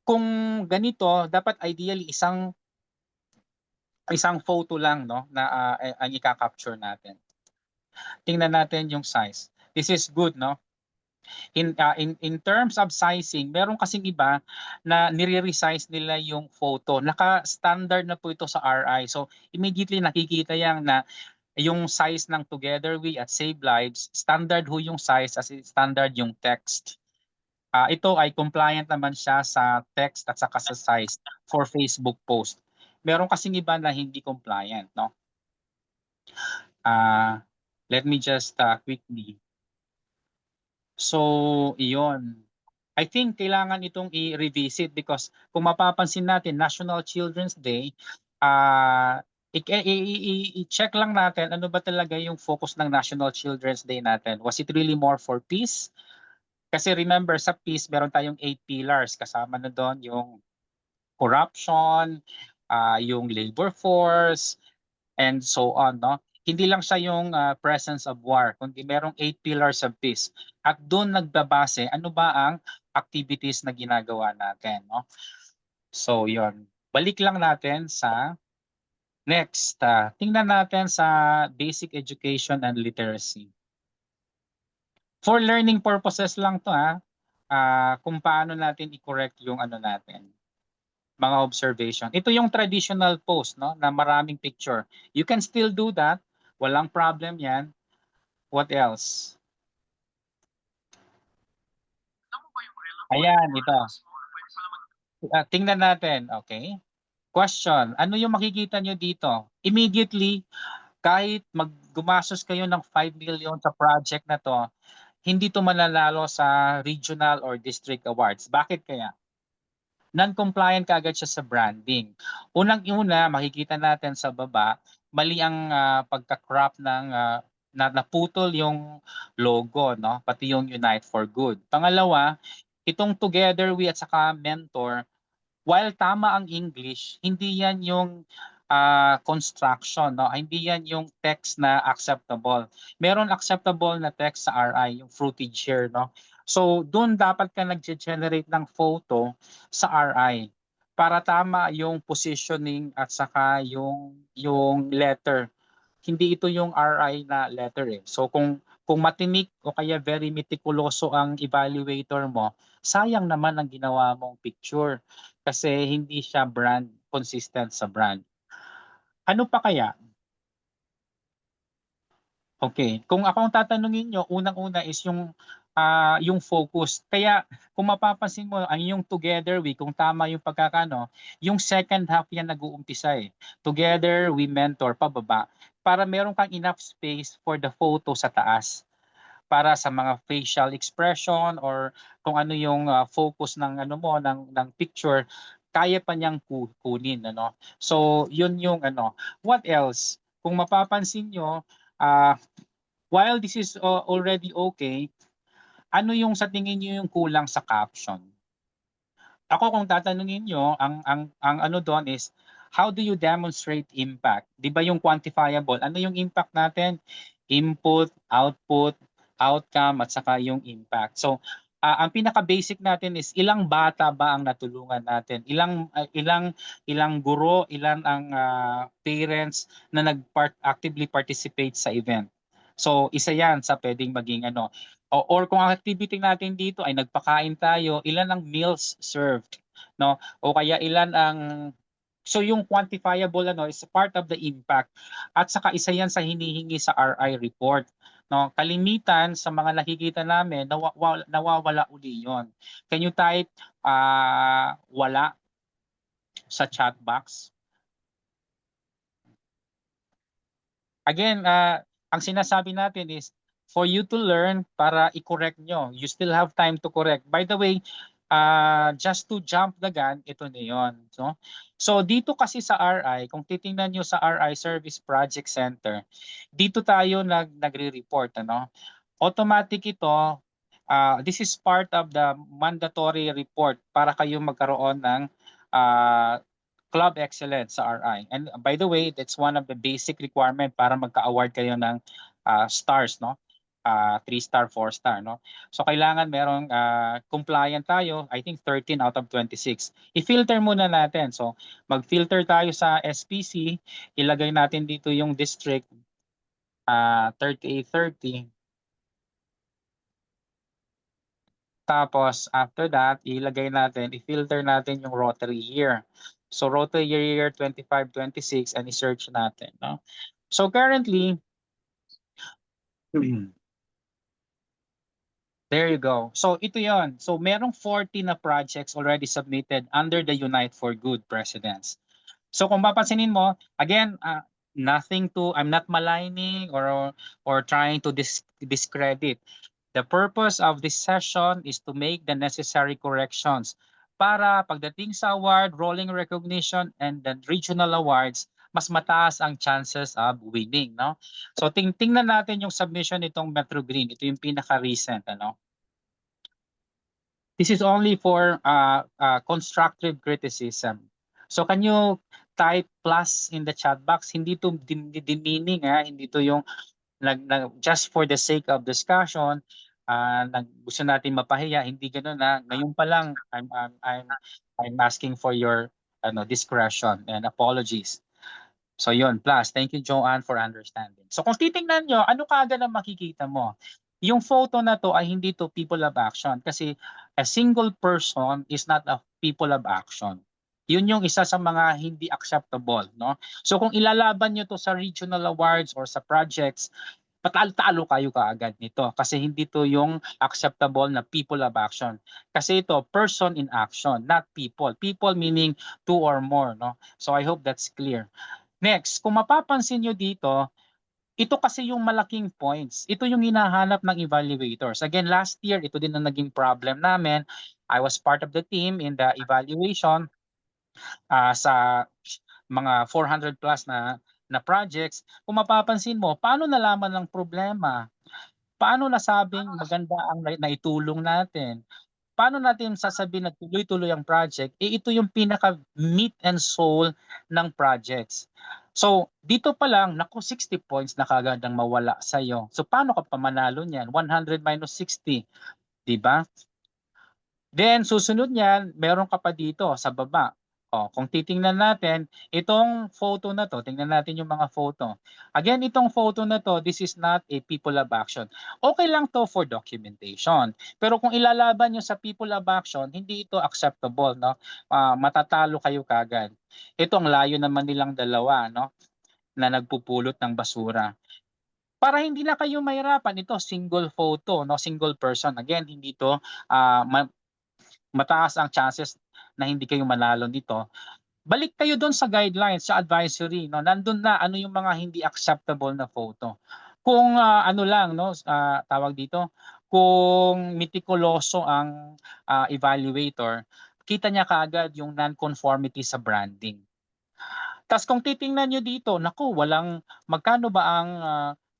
kung ganito, dapat ideally isang photo lang, no, na ang i-capture natin. Tingnan natin yung size. This is good, no? In terms of sizing, meron kasing iba na nire-resize nila yung photo. Naka-standard na po ito sa RI. So immediately nakikita yang na yung size ng Together We at Save Lives, standard ho yung size as standard yung text. Ito ay compliant naman siya sa text at saka sa size for Facebook post. Meron kasing iba na hindi compliant, no? Let me just quickly. So, iyon. I think kailangan itong i-revisit because kung mapapansin natin, National Children's Day, i-check lang natin ano ba talaga yung focus ng National Children's Day natin. Was it really more for peace? Kasi remember, sa peace, meron tayong 8 pillars. Kasama na doon yung corruption, yung labor force, and so on, no? Hindi lang siya yung presence of war, kundi merong 8 pillars of peace. At doon nagbabase, ano ba ang activities na ginagawa natin, no? So, yon. Balik lang natin sa next. Tingnan natin sa basic education and literacy. For learning purposes lang to, kung paano natin i-correct yung natin, mga observation. Ito yung traditional post, no, na maraming picture. You can still do that. Walang problem yan. What else? Ayan, ito. Tingnan natin, okay? Question, ano yung makikita nyo dito? Immediately, kahit gumastos kayo ng 5 million sa project na to, hindi to mananalo sa regional or district awards. Bakit kaya? Non-compliant kaagad siya sa branding. Unang-una, makikita natin sa baba, mali ang pagka-crop ng naputol yung logo, no? Pati yung Unite for Good. Pangalawa, itong Together We at saka Mentor, while tama ang English, hindi yan yung construction, no? Hindi yan yung text na acceptable. Meron acceptable na text sa RI, yung fruitage here, no? So, doon dapat ka nag-generate ng photo sa RI para tama yung positioning at saka yung letter. Hindi ito yung RI na letter eh. So, kung matinik o kaya very meticuloso ang evaluator mo, sayang naman ang ginawa mong picture kasi hindi siya brand consistent sa brand. Ano pa kaya? Okay, kung ako ang tatanungin nyo, unang-una is yung focus. Kaya kung mapapansin mo, ang yung Together We, kung tama yung pagkakano, yung second half yan nag-uumpisa eh. Together We Mentor, pababa. Para meron kang enough space for the photo sa taas. Para sa mga facial expression or kung ano yung focus ng ano mo ng picture, kaya pa niyang kunin ano. So yun yung ano. What else? Kung mapapansin nyo, while this is already okay, ano yung sa tingin niyo yung kulang sa caption? Ako kung tatanungin niyo, ang ano doon is how do you demonstrate impact? 'Di ba yung quantifiable? Ano yung impact natin? Input, output, outcome at saka yung impact. So ang pinaka-basic natin is ilang bata ba ang natulungan natin? Ilang guro, ilan ang parents na actively participate sa event. So isa 'yan sa pwedeng maging ano. Or kung ang activity natin dito ay nagpakain tayo, ilan ang meals served, no? O kaya ilan ang so yung quantifiable ano is part of the impact at saka isa yan sa hinihingi sa RI report, no? Kalimitan sa mga nakikita namin nawawala uli yon. Can you type wala sa chat box? Again, ang sinasabi natin is for you to learn para i-correct nyo. You still have time to correct. By the way, just to jump the gun, ito na yun. So dito kasi sa RI, kung titingnan nyo sa RI Service Project Center, dito tayo nagre-report. Ano? Automatic ito, this is part of the mandatory report para kayo magkaroon ng Club Excellence sa RI. And by the way, that's one of the basic requirement para magka-award kayo ng stars, no? 3-star, 4-star, no? So kailangan merong compliant tayo, I think 13 out of 26. I-filter muna natin. So mag-filter tayo sa SPC, ilagay natin dito yung district 3830. Tapos after that, ilagay natin, i-filter natin yung Rotary year. So Rotary year 25-26 and i-search natin, no? So currently there you go. So ito 'yon. So merong 40 na projects already submitted under the Unite for Good Presidents. So kung papansinin mo, again, I'm not maligning or trying to discredit. The purpose of this session is to make the necessary corrections para pagdating sa award, rolling recognition, and the regional awards, mas mataas ang chances of winning, no? So tingnan natin yung submission nitong Metro Green. Ito yung pinaka-recent, ano? This is only for constructive criticism. So can you type plus in the chat box? Hindi to demeaning, hindi to yung just for the sake of discussion, gusto natin mapahiya, hindi ganoon na. Ngayon pa lang I'm asking for your discretion and apologies. So yun, plus thank you Joanne for understanding. So kung titingnan nyo, ano kaagad ang makikita mo? Yung photo na to ay hindi to people of action kasi a single person is not a people of action. Yun yung isa sa mga hindi acceptable, no? So kung ilalaban nyo to sa regional awards or sa projects, patalo-talo kayo kaagad nito kasi hindi to yung acceptable na people of action. Kasi ito, person in action, not people. People meaning two or more, no? So I hope that's clear. Next, kung mapapansin nyo dito, ito kasi yung malaking points. Ito yung hinahanap ng evaluators. Again, last year, ito din ang naging problem namin. I was part of the team in the evaluation sa mga 400 plus na projects. Kung mapapansin mo, paano nalaman ng problema? Paano nasabing maganda ang naitulong natin? Paano natin sasabihin na tuloy-tuloy ang project? Ito yung pinaka meat and soul ng projects. So, dito pa lang, naku, 60 points na kagad ang mawala sa'yo. So, paano ka pa manalo niyan? 100 minus 60, di ba? Then, susunod niyan, meron ka pa dito sa baba. Kung titingnan natin, itong photo na to, tingnan natin yung mga photo. Again, itong photo na to, this is not a people of action. Okay lang to for documentation. Pero kung ilalaban nyo sa people of action, hindi ito acceptable, no? Matatalo kayo kagad. Ito ang layo naman nilang dalawa, no? Na nagpupulot ng basura. Para hindi na kayo mahirapan, ito single photo, no? Single person. Again, hindi to mataas ang chances na hindi kayo manalo nito. Balik kayo doon sa guidelines, sa advisory, no? Nandun na ano yung mga hindi acceptable na photo. Kung ano lang, no, tawag dito, kung meticuloso ang evaluator, kita niya kaagad yung non-conformity sa branding. Tas kung titingnan niyo dito, naku, magkano ba ang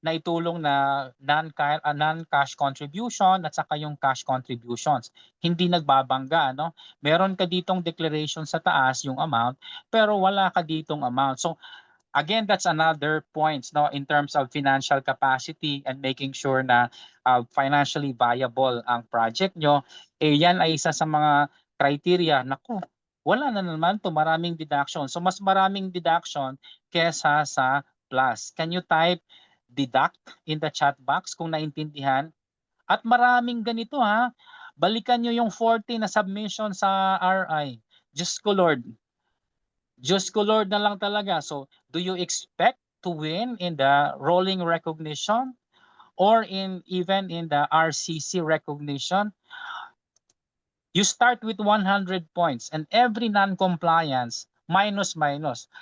naitulong na non-cash contribution at saka yung cash contributions. Hindi nagbabangga, no? Meron ka ditong declaration sa taas yung amount, pero wala ka ditong amount. So again, that's another points, no, in terms of financial capacity and making sure na financially viable ang project nyo. Yan ay isa sa mga criteria. Naku, wala na naman to, maraming deduction. So mas maraming deduction kesa sa plus. Can you type deduct in the chat box kung naintindihan? At maraming ganito ha. Balikan nyo yung 40 na submission sa RI. Diyos ko Lord. Diyos ko Lord na lang talaga. So do you expect to win in the rolling recognition or even in the RCC recognition? You start with 100 points and every non-compliance minus.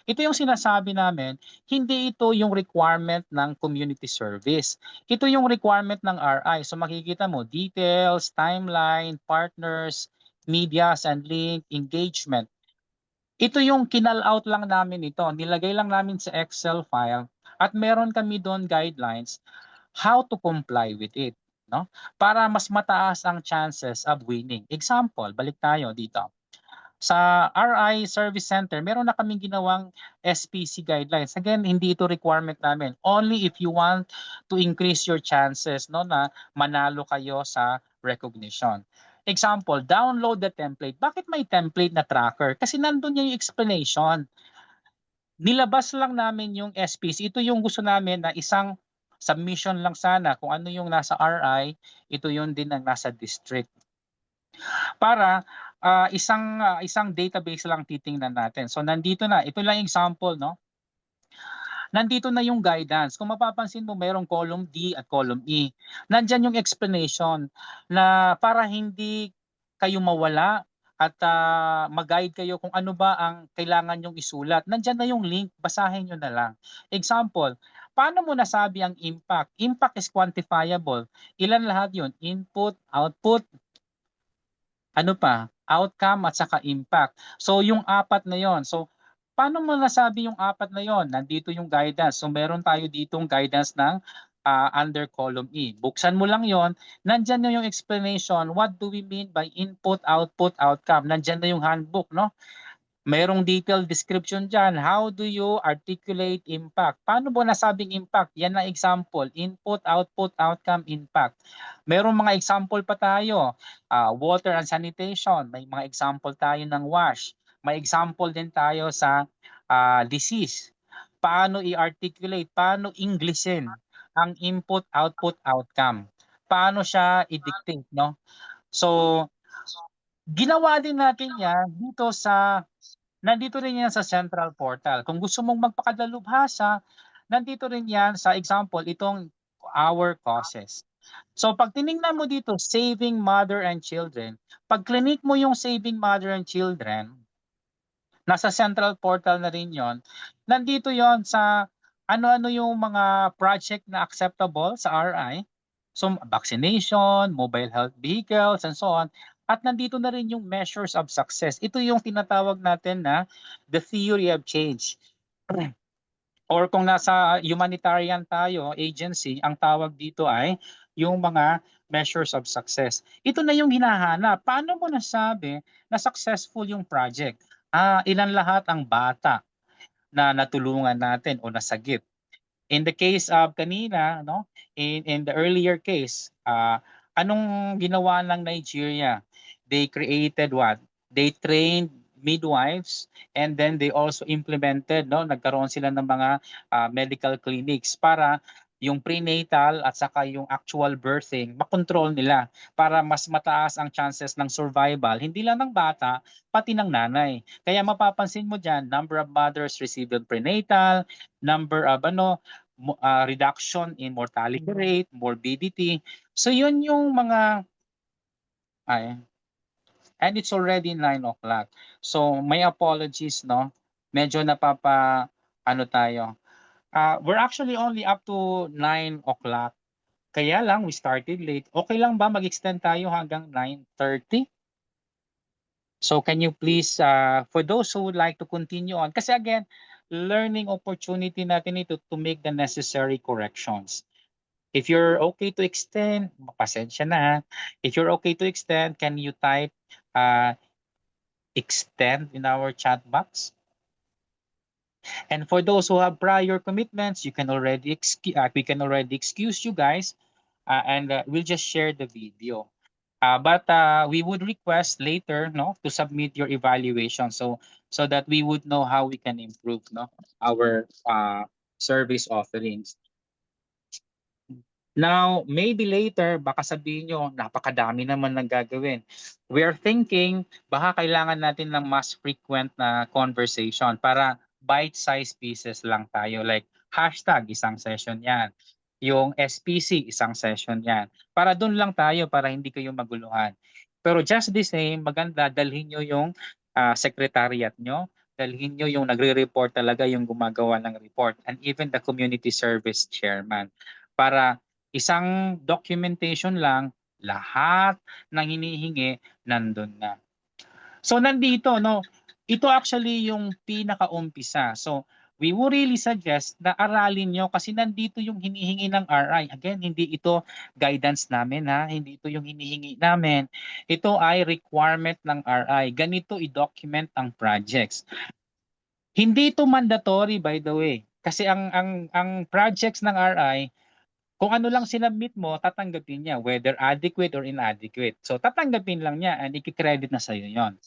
Ito yung sinasabi namin, hindi ito yung requirement ng community service. Ito yung requirement ng RI. So makikita mo, details, timeline, partners, medias and link, engagement. Ito yung kinal-out lang namin ito. Nilagay lang namin sa Excel file at meron kami doon guidelines how to comply with it, no? Para mas mataas ang chances of winning. Example, balik tayo dito. Sa RI Service Center, meron na kaming ginawang SPC guidelines. Again, hindi ito requirement namin. Only if you want to increase your chances, no, na manalo kayo sa recognition. Example, download the template. Bakit may template na tracker? Kasi nandun yung explanation. Nilabas lang namin yung SPC. Ito yung gusto namin na isang submission lang sana. Kung ano yung nasa RI, ito yung din ang nasa district. Para isang database lang titingnan natin. So nandito na, ito lang example, no? Nandito na yung guidance. Kung mapapansin mo, mayroong column D at column E. Nandyan yung explanation na para hindi kayo mawala at mag-guide kayo kung ano ba ang kailangan nyong isulat. Nandyan na yung link, basahin nyo na lang. Example, paano mo nasabi ang impact? Impact is quantifiable. Ilan lahat yun? Input, output, ano pa? Outcome at saka impact. So yung apat na yon. So paano mo nasabi yung apat na yon? Nandito yung guidance. So meron tayo ditong guidance ng under column E. Buksan mo lang yon. Nandyan na yung explanation. What do we mean by input, output, outcome? Nandyan na yung handbook, no? Merong detailed description dyan. How do you articulate impact? Paano mo nasabing impact? Yan na example. Input, output, outcome, impact. Merong mga example pa tayo. Water and sanitation. May mga example tayo ng wash. May example din tayo sa disease. Paano i-articulate? Paano Englishin ang input, output, outcome? Paano siya i-dictate, no? So, ginawa din natin yan dito nandito rin yan sa central portal. Kung gusto mong magpakadalubhasa, nandito rin yan sa example, itong our causes. So pag tiningnan mo dito, Saving Mother and Children, pag clinic mo yung Saving Mother and Children, nasa central portal na rin yon. Nandito yon sa ano-ano yung mga project na acceptable sa RI. So vaccination, mobile health vehicles, and so on. At nandito na rin yung measures of success. Ito yung tinatawag natin na the theory of change. Or kung nasa humanitarian tayo, agency, ang tawag dito ay yung mga measures of success. Ito na yung hinahanap. Paano mo nasabi na successful yung project? Ilan lahat ang bata na natulungan natin o nasagip? In the case of kanina, no, in the earlier case, anong ginawa ng Nigeria? They created what? They trained midwives, and then they also implemented, no, nagkaroon sila ng mga medical clinics para yung prenatal at saka yung actual birthing makontrol nila para mas mataas ang chances ng survival, hindi lang ng bata, pati ng nanay. Kaya mapapansin mo dyan, number of mothers receiving prenatal, number of reduction in mortality rate, morbidity. So yun yung mga and it's already 9 o'clock. So may apologies, no? Medyo tayo. We're actually only up to 9 o'clock. Kaya lang we started late. Okay lang ba mag-extend tayo hanggang 9:30? So can you please, for those who would like to continue on, kasi again, learning opportunity natin ito to make the necessary corrections. If you're okay to extend, pasensya na. If you're okay to extend, can you type extend in our chat box? And for those who have prior commitments, you can already we can already excuse you guys, and we'll just share the video. But we would request later, no, to submit your evaluation so that we would know how we can improve, no, our service offerings. Now, maybe later, baka sabihin nyo, napakadami naman ng gagawin. We are thinking, baka kailangan natin ng mas frequent na conversation para bite-sized pieces lang tayo. Like, hashtag, isang session yan. Yung SPC, isang session yan. Para doon lang tayo, para hindi kayo maguluhan. Pero just the same, maganda, dalhin nyo yung secretariat nyo, dalhin nyo yung nagre-report talaga, yung gumagawa ng report, and even the community service chairman. Para isang documentation lang, lahat ng hinihingi nandun na. So nandito, no, ito actually yung pinaka-umpisa. So we would really suggest na aralin nyo kasi nandito yung hinihingi ng RI. Again, hindi ito guidance namin, ha, hindi ito yung hinihingi namin. Ito ay requirement ng RI. Ganito i-document ang projects. Hindi ito mandatory, by the way. Kasi ang projects ng RI, kung ano lang sinubmit mo, tatanggapin niya, whether adequate or inadequate. So tatanggapin lang niya and i-credit na sa iyo 'yon.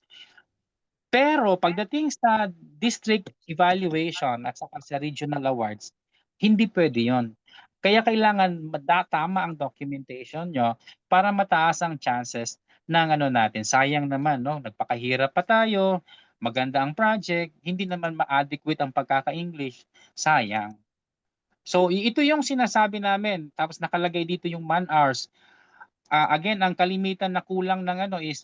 Pero pagdating sa district evaluation at saka sa regional awards, hindi pwede 'yon. Kaya kailangan tama ang documentation nyo para mataas ang chances ng natin. Sayang naman, no? Nagpakahirap pa tayo, maganda ang project, hindi naman ma-adequate ang pagkaka-English, sayang. So ito yung sinasabi namin, tapos nakalagay dito yung man hours. Again, ang kalimitan na kulang ng is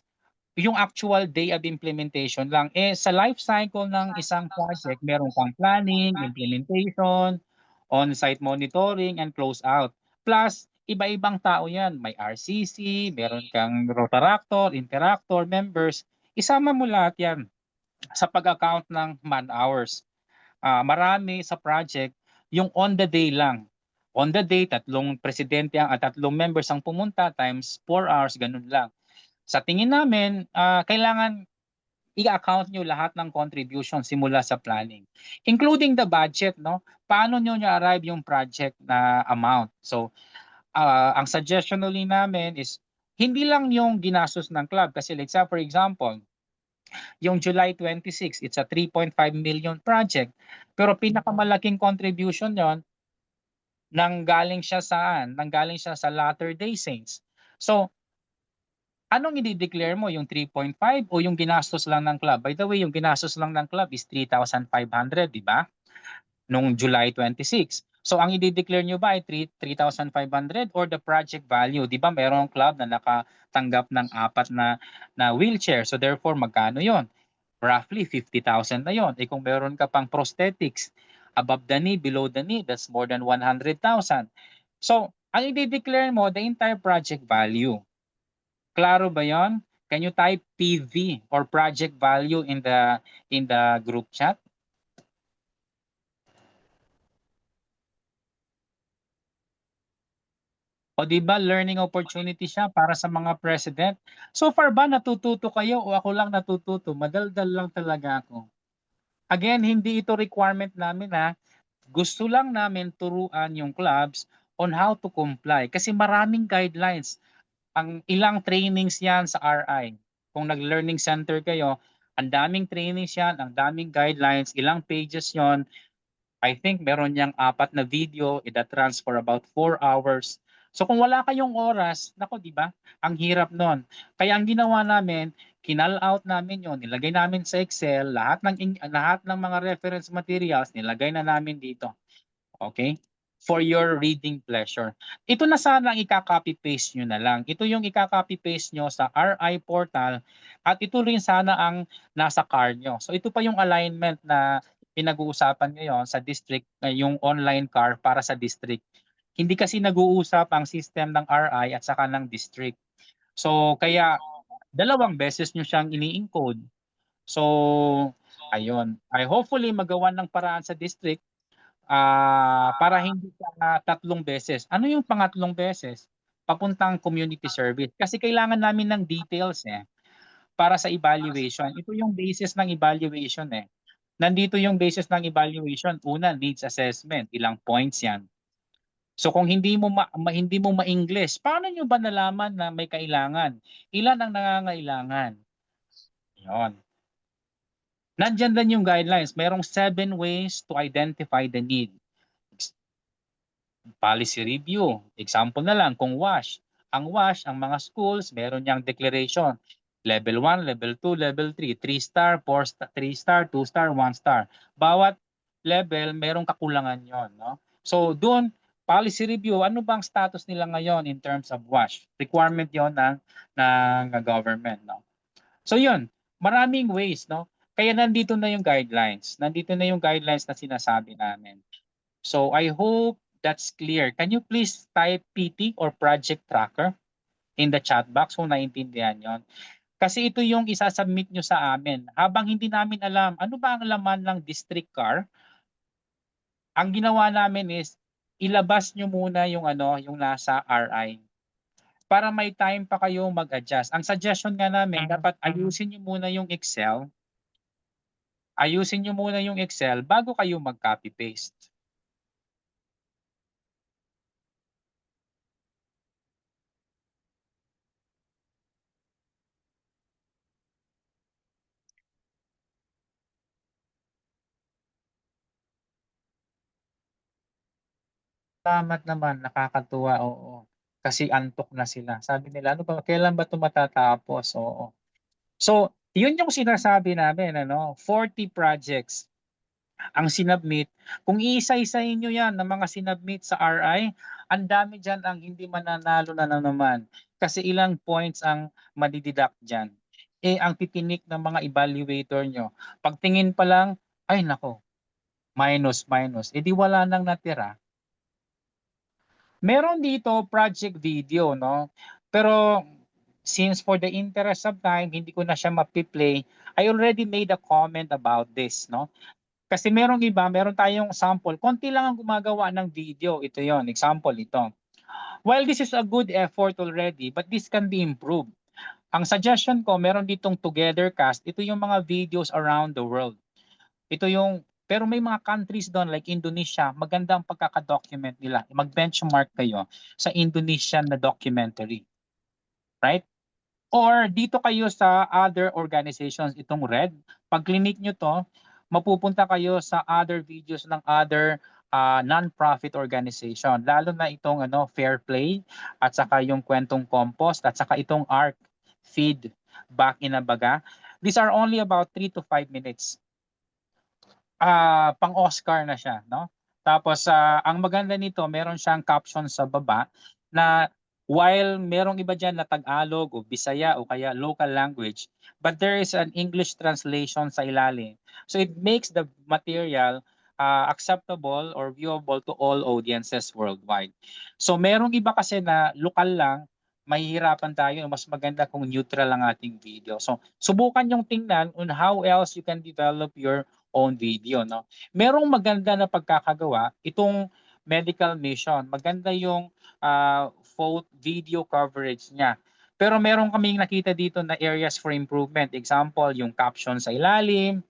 yung actual day of implementation lang. Sa life cycle ng isang project, meron kang planning, implementation, on-site monitoring, and close out. Plus, iba-ibang tao yan. May RCC, meron kang Rotaractor, Interactor, members. Isama mo lahat yan sa pag-account ng man hours. Marami sa project yung on the day lang. On the day, 3 presidente at 3 members ang pumunta times 4 hours, ganun lang. Sa tingin namin, kailangan i-account nyo lahat ng contribution simula sa planning. Including the budget, no? Paano nyo arrive yung project na amount? So, ang suggestion ulit namin is, hindi lang yung ginastos ng club. Kasi let's say, for example, yung July 26, it's a 3.5 million project. Pero pinakamalaking contribution yon nanggaling siya saan? Nanggaling siya sa Latter-day Saints. So, anong i-declare mo? Yung 3.5 o yung ginastos lang ng club? By the way, yung ginastos lang ng club is 3,500, di ba? Nung July 26. So ang i-declare nyo ba ay 3,500 or the project value? Di ba mayroong club na nakatanggap ng 4 na wheelchair. So therefore, magkano yon? Roughly 50,000 na yon. Eh kung meron ka pang prosthetics, above the knee, below the knee, that's more than 100,000. So ang i-declare mo, the entire project value. Klaro ba yon? Can you type PV or project value in the group chat? O di ba learning opportunity siya para sa mga president? So far ba natututo kayo o ako lang natututo? Madaldal lang talaga ako. Again, hindi ito requirement namin ha. Gusto lang namin turuan yung clubs on how to comply kasi maraming guidelines. Ang ilang trainings yan sa RI. Kung nag-learning center kayo, ang daming trainings yan, ang daming guidelines, ilang pages yon. I think meron niyang 4 na video, ida-trans for about 4 hours. So kung wala kayong oras, nako 'di ba? Ang hirap noon. Kaya ang ginawa namin, kinal out namin 'yon, nilagay namin sa Excel, lahat ng mga reference materials nilagay na namin dito. Okay? For your reading pleasure. Ito na sana ang ika-copy paste nyo na lang. Ito yung ika-copy paste nyo sa RI portal at ito rin sana ang nasa car nyo. So ito pa yung alignment na pinag-uusapan ngayon sa district, yung online car para sa district. Hindi kasi nag-uusap ang system ng RI at saka ng district. So kaya dalawang beses nyo siyang ini-encode. So ayun, I hopefully magawa ng paraan sa district para hindi ka 3 beses. Ano yung pangatlong beses? Papuntang community service. Kasi kailangan namin ng details para sa evaluation. Ito yung basis ng evaluation Nandito yung basis ng evaluation. Una, needs assessment. Ilang points yan. So kung hindi mo ma-English, paano nyo ba nalaman na may kailangan? Ilan ang nangangailangan? Yon. Nandyan din yung guidelines. Merong 7 ways to identify the need. Policy review. Example na lang, kung WASH. Ang WASH, ang mga schools, meron niyang declaration. Level 1, level 2, level 3, 3-star, 4-star, 3-star, 2-star, 1-star. Bawat level, merong kakulangan yon, no? So, doon, policy review, ano bang status nila ngayon in terms of WASH? Requirement yon ng government, no? So, yun, maraming ways, no? Kaya nandito na yung guidelines. Nandito na yung guidelines na sinasabi namin. So, I hope that's clear. Can you please type PT or project tracker in the chat box kung naiintindihan yon? Kasi ito yung isasubmit nyo sa amin. Habang hindi namin alam ano ba ang laman ng district car, ang ginawa namin is ilabas nyo muna yung yung nasa RI para may time pa kayo mag-adjust. Ang suggestion nga namin, dapat ayusin nyo muna yung Excel. Ayusin nyo muna yung Excel bago kayo mag-copy-paste. Salamat naman, nakakatuwa, oo. Kasi antok na sila. Sabi nila, ano ba, kailan ba ito matatapos? Oo. So, yun yung sinasabi namin, 40 projects ang sinubmit. Kung iisa-isahin nyo yan ng mga sinubmit sa RI, ang dami dyan ang hindi mananalo na naman. Kasi ilang points ang madideduct dyan. Ang titinik ng mga evaluator nyo. Pagtingin pa lang, ay nako, minus. Di wala nang natira. Meron dito project video, no? Pero since for the interest of time, hindi ko na siya mapi-play, I already made a comment about this, no? Kasi meron tayong sample. Konti lang ang gumagawa ng video. Ito yon, example ito. While this is a good effort already, but this can be improved. Ang suggestion ko, meron ditong Together Cast. Ito yung mga videos around the world. Pero may mga countries doon like Indonesia, maganda ang pagkaka-document nila. Mag-benchmark kayo sa Indonesian na documentary. Right? Or dito kayo sa other organizations, itong red. Pag clinic nyo to, mapupunta kayo sa other videos ng other non-profit organization. Lalo na itong Fair Play at saka yung Kwentong Compost at saka itong ARC, Feed, Back in a Baga. These are only about 3 to 5 minutes. Pang-Oscar na siya, no? Tapos ang maganda nito, meron siyang caption sa baba na while merong iba diyan na Tagalog o Bisaya o kaya local language, but there is an English translation sa ilalim. So it makes the material acceptable or viewable to all audiences worldwide. So merong iba kasi na lokal lang, mahihirapan tayo, mas maganda kung neutral ang ating video. So subukan yung tingnan on how else you can develop your own video, no? Merong maganda na pagkakagawa itong medical mission. Maganda yung video coverage niya. Pero meron kaming nakita dito na areas for improvement. Example, yung caption sa ilalim,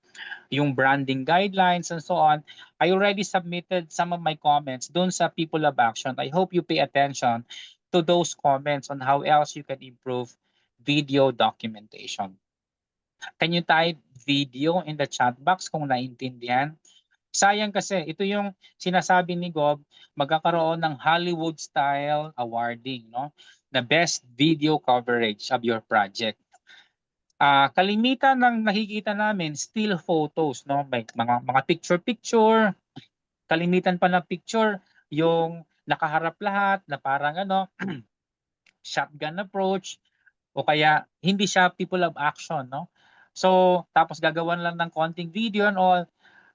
yung branding guidelines and so on. I already submitted some of my comments doon sa People of Action. I hope you pay attention to those comments on how else you can improve video documentation. Can you type video in the chat box kung naintindihan? Sayang kasi, ito yung sinasabi ni Gob, magkakaroon ng Hollywood style awarding, no? The best video coverage of your project. Kalimitan ng nakikita namin, still photos, no? May mga picture-picture, kalimitan pa ng picture, yung nakaharap lahat na parang shotgun approach, o kaya hindi siya people of action, no? So, tapos gagawan lang ng konting video and all.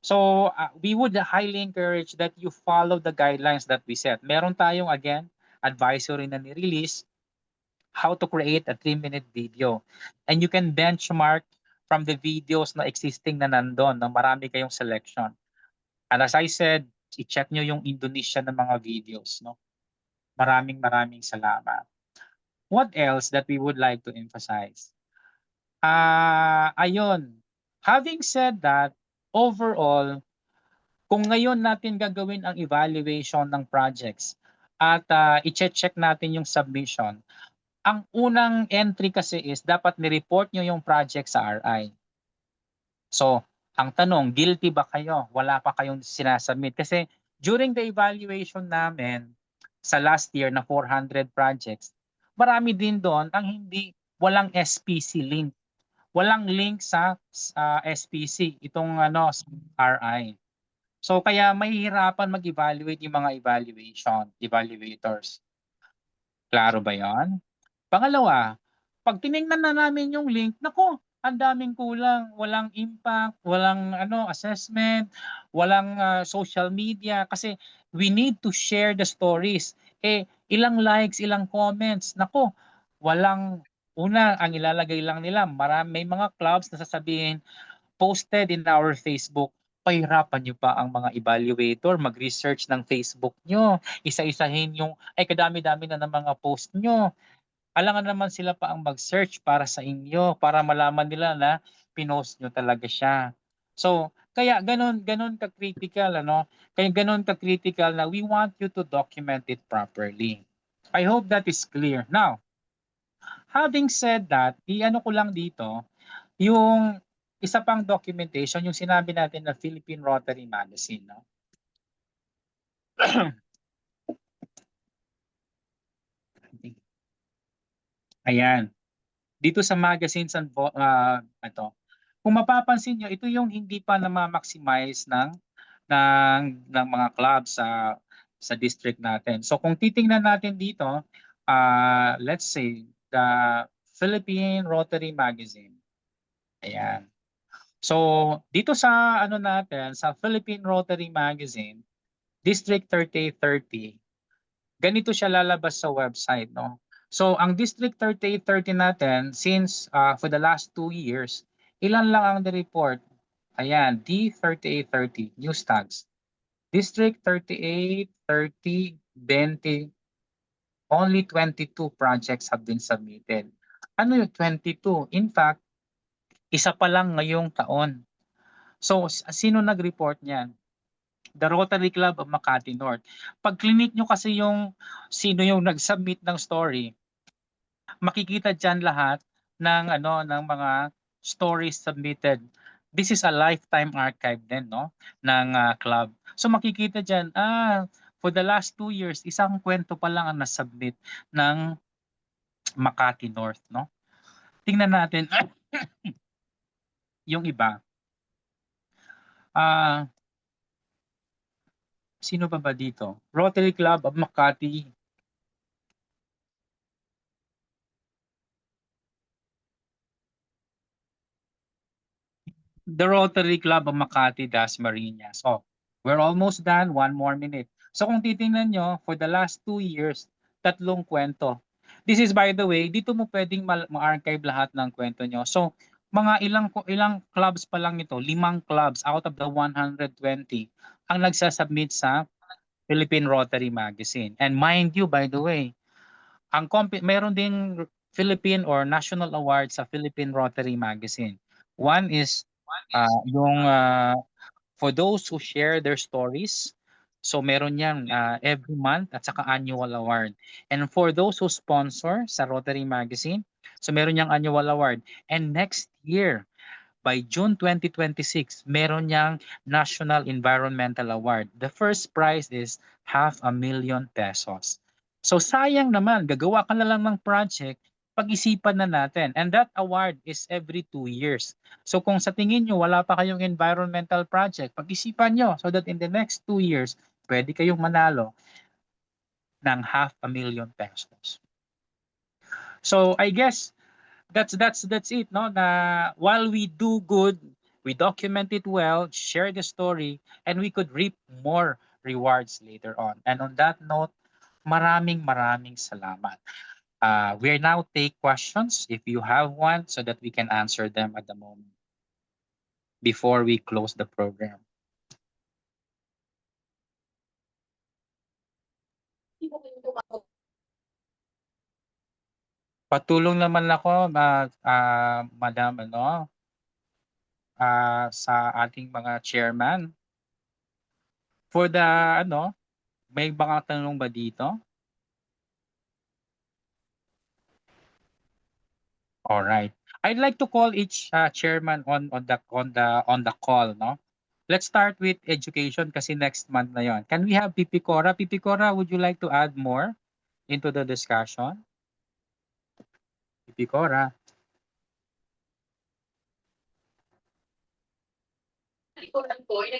So, we would highly encourage that you follow the guidelines that we set. Meron tayong, again, advisory na ni-release, how to create a 3-minute video. And you can benchmark from the videos na existing na nandun, na marami kayong selection. And as I said, i-check nyo yung Indonesia ng mga videos, no? Maraming salamat. What else that we would like to emphasize? Ayun. Having said that, overall, kung ngayon natin gagawin ang evaluation ng projects at i-check natin yung submission, ang unang entry kasi is dapat ni-report nyo yung project sa RI. So, ang tanong, guilty ba kayo? Wala pa kayong sinasubmit? Kasi during the evaluation namin sa last year na 400 projects, marami din doon ang walang SPC link. Walang link sa SPC, itong RI. So kaya mahihirapan mag-evaluate yung mga evaluators. Klaro ba 'yon? Pangalawa, pag tiningnan na namin yung link, nako, ang daming kulang, walang impact, walang assessment, walang social media kasi we need to share the stories. Ilang likes, ilang comments, nako, walang ang ilalagay lang nila, may mga clubs na sasabihin, posted in our Facebook, pahirapan nyo pa ang mga evaluator mag-research ng Facebook nyo. Isa-isahin yung, kadami-dami na ng mga post nyo. Alangan naman sila pa ang mag-search para sa inyo, para malaman nila na pinost nyo talaga siya. So, kaya ganun ka-critical, Kaya ganun ka-critical na we want you to document it properly. I hope that is clear. Now, having said that, ko lang dito, yung isa pang documentation, yung sinabi natin na Philippine Rotary Magazine. No? Ayan. Dito sa magazines and kung mapapansin nyo, ito yung hindi pa na-maximize ng mga clubs sa district natin. So kung titingnan natin dito, let's say the Philippine Rotary Magazine. Ayan. So dito sa natin, sa Philippine Rotary Magazine, District 3830, ganito siya lalabas sa website, no? So ang District 3830 natin, since for the last 2 years, ilan lang ang the-report? Ayan, D3830, news tags. District 3830, 20, only 22 projects have been submitted. Ano yung 22? In fact, isa pa lang ngayong taon. So, sino nag-report niyan? The Rotary Club of Makati North. Pag clinic nyo kasi yung sino yung nag-submit ng story, makikita dyan lahat ng mga stories submitted. This is a lifetime archive din, no, ng club. So makikita dyan, for the last 2 years, isang kwento pa lang ang nasubmit ng Makati North, no? Tingnan natin yung iba. Sino ba dito? Rotary Club of Makati. The Rotary Club of Makati, Dasmariñas. So, we're almost done. 1 more minute. So kung titingnan nyo, for the last 2 years, 3 kwento. This is, by the way, dito mo pwedeng ma-archive lahat ng kwento nyo. So, mga ilang clubs pa lang ito, 5 clubs out of the 120 ang nagsasubmit sa Philippine Rotary Magazine. And mind you, by the way, meron ding Philippine or National Award sa Philippine Rotary Magazine. One is yung for those who share their stories. So meron yan every month at saka annual award. And for those who sponsor sa Rotary Magazine, so meron yang annual award. And next year, by June 2026, meron yang National Environmental Award. The first prize is 500,000 pesos. So sayang naman, gagawa ka na lang ng project, pag-isipan na natin. And that award is every 2 years. So kung sa tingin nyo wala pa kayong environmental project, pag-isipan nyo so that in the next 2 years, pwede kayong manalo ng 500,000 pesos. So I guess that's it, no? Na while we do good, we document it well, share the story, and we could reap more rewards later on. And on that note, maraming salamat. We now take questions if you have one so that we can answer them at the moment before we close the program. Patulong naman ako, Madam, sa ating mga chairman. For the, may mga tanong ba dito? All right. I'd like to call each chairman on the call, no? Let's start with education kasi next month na 'yon. Can we have Pipi Cora? Pipi Cora, would you like to add more into the discussion? Pipi Cora.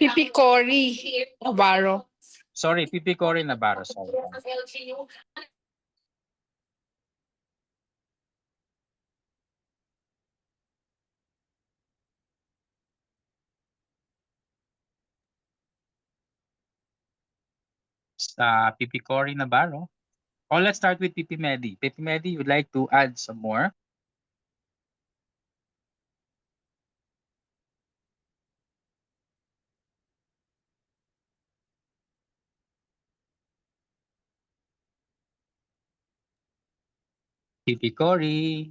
Pipi Cory Navarro. Sorry, Pipi Cora Navarro. Sorry. Pipi Cora Navarro. Oh, let's start with Pipi Medi. Pipi Medi, you'd like to add some more? Pipi Cori.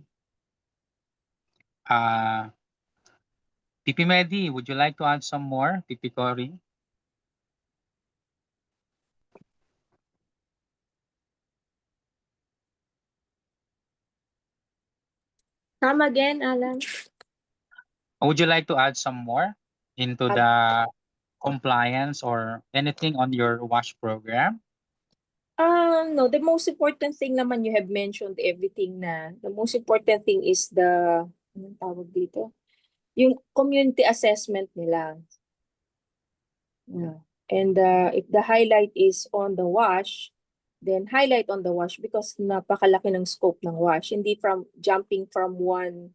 Pipi Medi, would you like to add some more? Pipi Cori. Come again, Alan. Would you like to add some more into the compliance or anything on your WASH program? No, the most important thing naman, you have mentioned everything na. The most important thing is anong tawag dito? Yung community assessment nila. Yeah. And if the highlight is on the WASH, then highlight on the WASH because napakalaki ng scope ng WASH. Hindi from jumping from one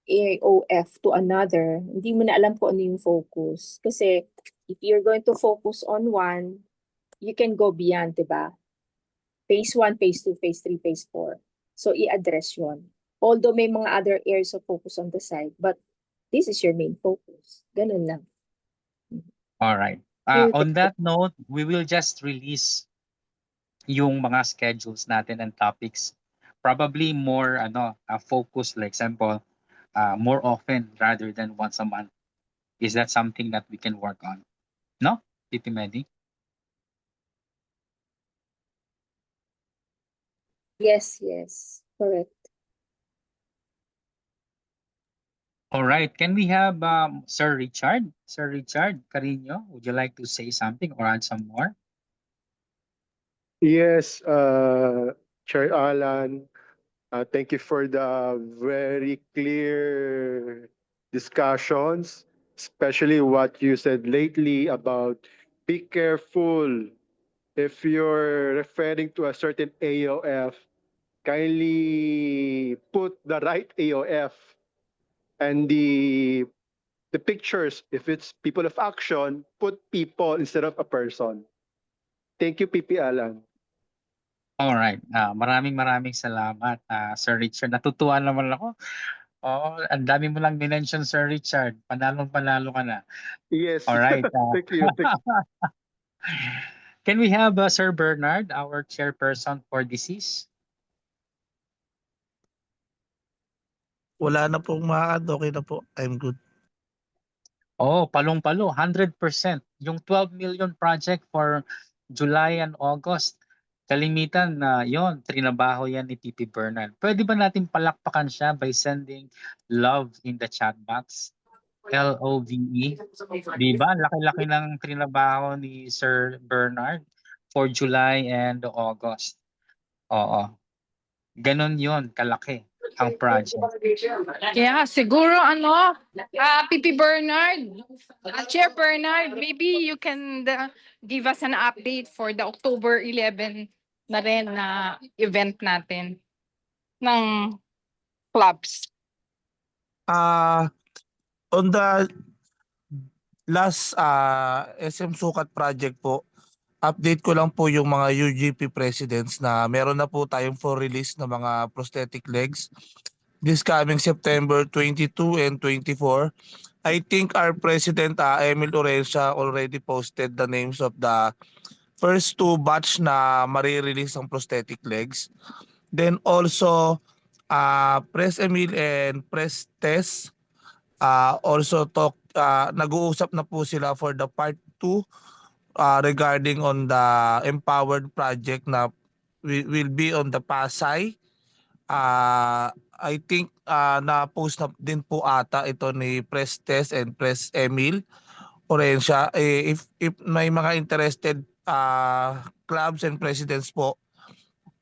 AOF to another, hindi mo na alam kung ano yung focus. Kasi if you're going to focus on one, you can go beyond, diba? Phase 1, Phase 2, Phase 3, Phase 4. So i-address yun. Although may mga other areas of focus on the side, but this is your main focus. Ganun lang. All right. On that note, we will just release yung mga schedules natin and topics. Probably more focus, like example, more often rather than once a month. Is that something that we can work on? No, Pipi Medi? Yes, correct. All right. Can we have Sir Richard? Sir Richard Carino, would you like to say something or add some more? Yes, Chair Alan, thank you for the very clear discussions, especially what you said lately about be careful if you're referring to a certain AOF, kindly put the right AOF and the pictures. If it's people of action, put people instead of a person. Thank you, PP Alan. Alright, maraming salamat, Sir Richard. Natutuwa naman ako. Oo, ang dami mo lang minention, Sir Richard. Panalong-panalo ka na. Yes. Alright. Thank you. Can we have Sir Bernard, our chairperson for disease? Wala na pong ma-add, okay na po. I'm good. Oh, palong-palo, 100%. Yung 12 million project for July and August, kalimitan na yon trinabaho yan ni PP Bernard. Pwede ba natin palakpakan siya by sending love in the chat box? LOVE. Di ba? Laki-laki ng trinabaho ni Sir Bernard for July and August. Oo. Ganon yon kalaki ang project. Yeah, siguro PP Bernard, Chair Bernard, maybe you can give us an update for the October 11 na rin na event natin ng clubs. On the last SM Sukat project po, update ko lang po yung mga UGP presidents na meron na po tayong for release na mga prosthetic legs this coming September 22 and 24. I think our president Emil Orencia already posted the names of the first 2 batch na marirelease ng prosthetic legs. Then also Pres Emil and Pres Tess also nag-uusap na po sila for the part 2 regarding on the empowered project na will be on the Pasay. I think na-post na din po ata ito ni Pres Tess and Pres Emil Orencia. If may mga interested clubs and presidents po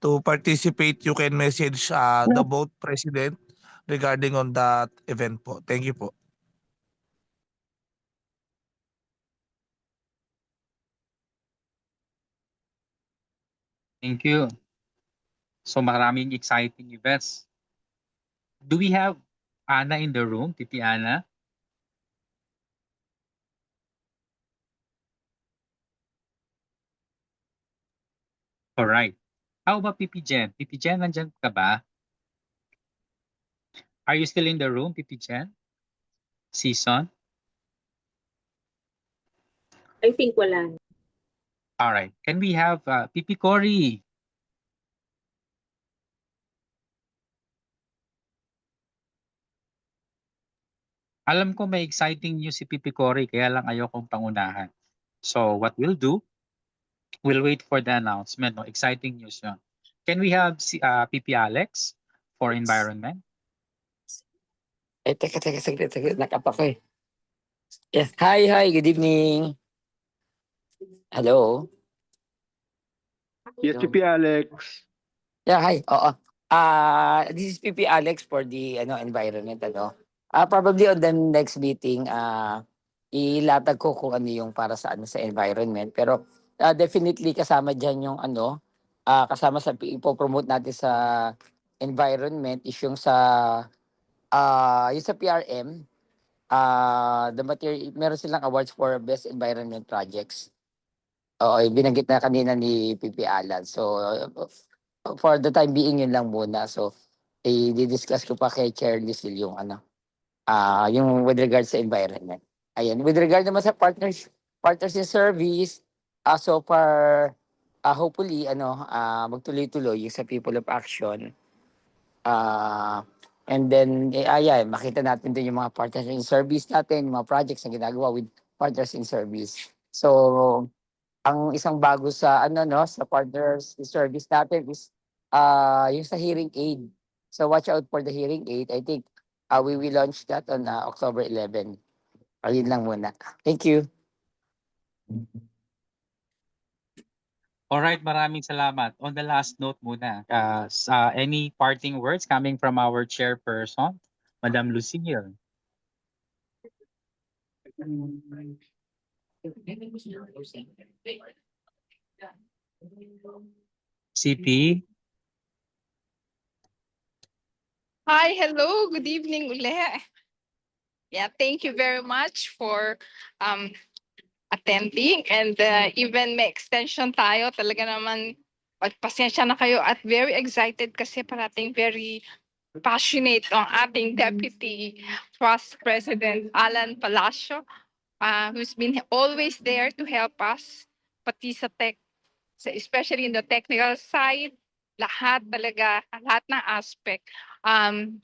to participate, you can message the both president regarding on that event po. Thank you po. Thank you. So maraming exciting events. Do we have Ana in the room, Titi Ana? Alright. How about PP Jen? PP Jen, nandyan ka ba? Are you still in the room, PP Jen? Season? I think wala. Alright. Can we have PP Cory? Alam ko may exciting news si PP Cory, kaya lang ayokong pangunahan. So what we'll do, we'll wait for the announcement. No? Exciting news yun. Can we have PP Alex for environment? Teka, saglit, nakapa ko eh. Yes, hi, good evening. Hello? Yes, PP Alex. Yeah, hi, oo. This is PP Alex for the environment, probably on the next meeting, ilatag ko kung ano yung para sa environment. Pero definitely kasama dyan yung kasama sa ipopromote natin sa environment is yung sa PRM. Meron silang awards for best environment projects. Oo, binanggit na kanina ni PP Alan. So for the time being yun lang muna. So i-discuss ko pa kay Chair Lisil yung yung with regards sa environment. Ayan, with regard naman sa partners in service, so far hopefully magtuloy-tuloy yung sa People of Action. And then makita natin din yung mga partners in service natin, mga projects na ginagawa with partners in service. So ang isang bago sa sa partners in service natin is yung sa hearing aid. So watch out for the hearing aid. I think we will launch that on October 11. Ayun lang muna. Thank you. Alright, maraming salamat. On the last note muna, any parting words coming from our chairperson, Madam Lucille? CP? Hi, hello, good evening uli. Yeah, thank you very much for attending and even may extension tayo. Talaga naman, pasensya na kayo at very excited kasi parating very passionate ang ating Deputy Trust President Alan Palacio, who's been always there to help us, pati sa especially in the technical side, lahat talaga, lahat ng aspect.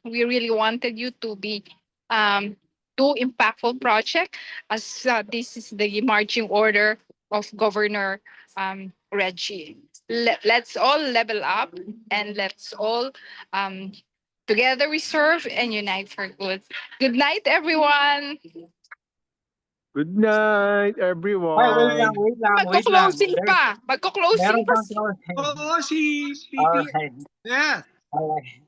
We really wanted you to be do impactful project as this is the marching order of Governor Reggie. Let's all level up and let's all together we serve and unite for good. Good night, everyone. Good night, Ay, everyone. wait lang. Magko-closing pa. Magko-closing Meron pa. pang closing. Oo, si PP. Alright. Yeah. Alright.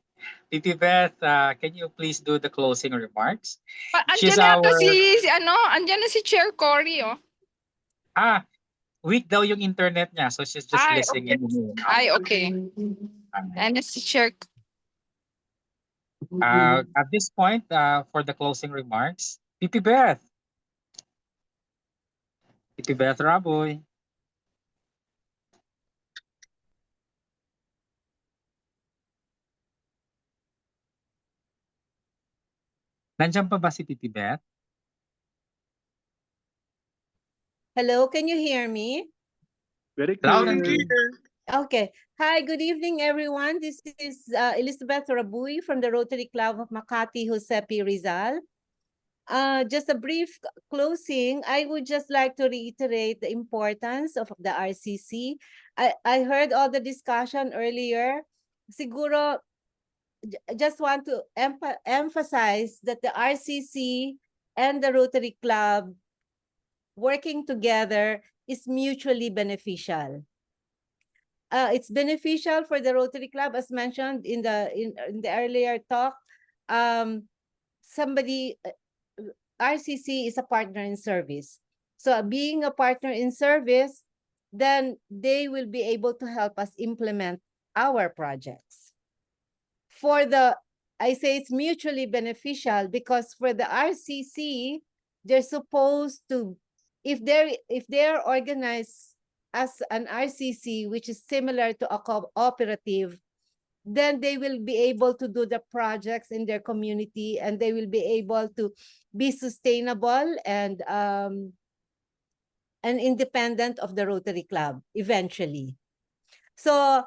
Titi Beth, can you please do the closing remarks? Andiyan She's na yata our... andyan na si Chair Cory, oh. Weak daw yung internet niya, so she's just Ay, listening. Ay, okay. And si Chair At this point, for the closing remarks, Titi Beth. Titi Beth Raboy. Nandiyan pa ba si Titi Beth? Hello, can you hear me? Very Loud and clear. clear. Okay. Hi, good evening, everyone. This is Elizabeth Rabuy from the Rotary Club of Makati, Josepi, Rizal. Just a brief closing. I would just like to reiterate the importance of the RCC. I heard all the discussion earlier. Siguro, just want to emphasize that the RCC and the Rotary Club working together is mutually beneficial. It's beneficial for the Rotary Club, as mentioned in the earlier talk. RCC is a partner in service. So being a partner in service, then they will be able to help us implement our projects. I say it's mutually beneficial because for the RCC, they're supposed to, if they're organized as an RCC, which is similar to a cooperative, then they will be able to do the projects in their community and they will be able to be sustainable and independent of the Rotary Club eventually. So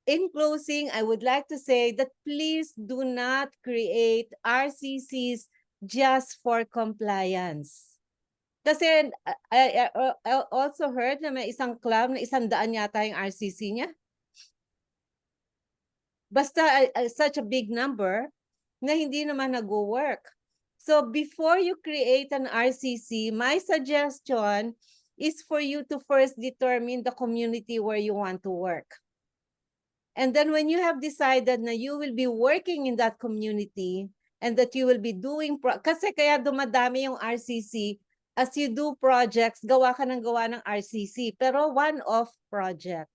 in closing, I would like to say that please do not create RCCs just for compliance. Kasi I also heard na may isang club na 100 yata yung RCC niya. Basta such a big number na hindi naman nag-work. So before you create an RCC, my suggestion is for you to first determine the community where you want to work. And then when you have decided na you will be working in that community and that you will be doing, kasi kaya dumadami yung RCC, as you do projects, gawa ka ng RCC, pero one-off project.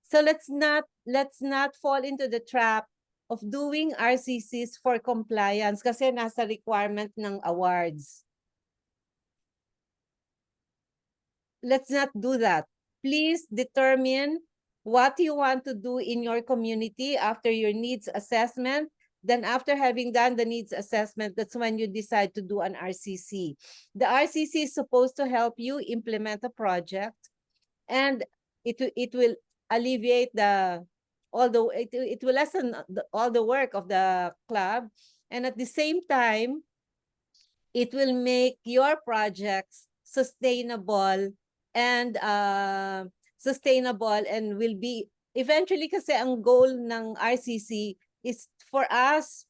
So let's not fall into the trap of doing RCCs for compliance kasi nasa requirement ng awards. Let's not do that. Please determine what you want to do in your community after your needs assessment. Then after having done the needs assessment, that's when you decide to do an RCC. The RCC is supposed to help you implement a project, and it will alleviate it will lessen all the work of the club, and at the same time, it will make your projects sustainable and will be eventually, kasi ang goal ng RCC is for us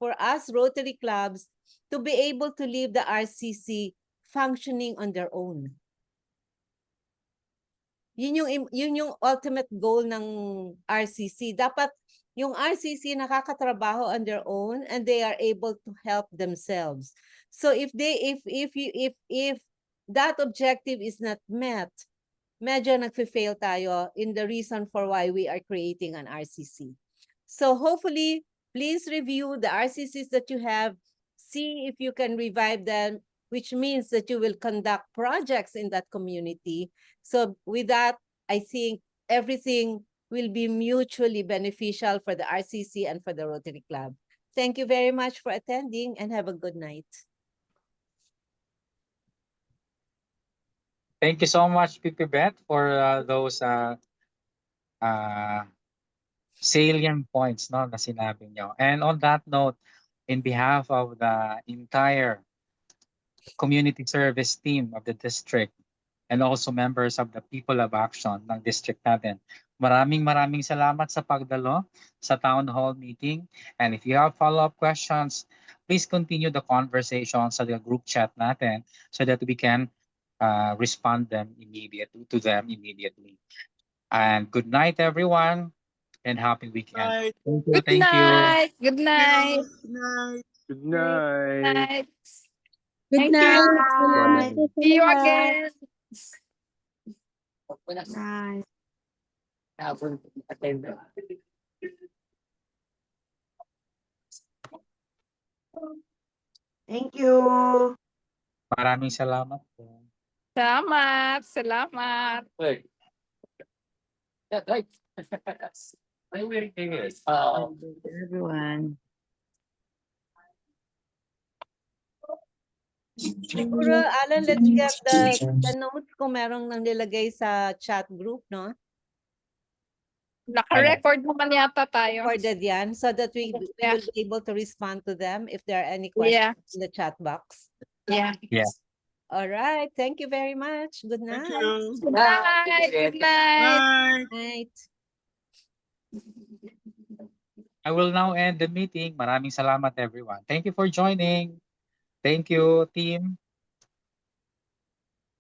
Rotary clubs to be able to leave the RCC functioning on their own. Yun yung ultimate goal ng RCC. Dapat yung RCC nakakatrabaho on their own and they are able to help themselves. So if that objective is not met, medyo nagfe-fail tayo in the reason for why we are creating an RCC. So hopefully, please review the RCCs that you have, see if you can revive them, which means that you will conduct projects in that community. So with that, I think everything will be mutually beneficial for the RCC and for the Rotary Club. Thank you very much for attending and have a good night. Thank you so much, Pipi Beth, for those salient points, no, na sinabi nyo. And on that note, in behalf of the entire community service team of the district and also members of the People of Action ng district natin, maraming salamat sa pagdalo sa town hall meeting. And if you have follow-up questions, please continue the conversation sa the group chat natin so that we can respond to them immediately. And good night, everyone, and happy weekend. Night. Thank you. Good night. Good night. Good night. Good Thank you. night. Salamat po sa See you lahat. again. Bye. Thank you. Maraming salamat po. Salamat. Everyone. Siguro, Alan, let's get the notes kung merong nang nilagay sa chat group, no? Naka-record naman yata tayo. Recorded yan so that we Yeah. will be able to respond to them if there are any Yeah. questions in the chat box. Yeah. Yeah. All right. Thank you very much. Good Thank night. you. Good night. Good night. Bye. Night. I will now end the meeting. Maraming salamat, everyone. Thank you for joining. Thank you, team.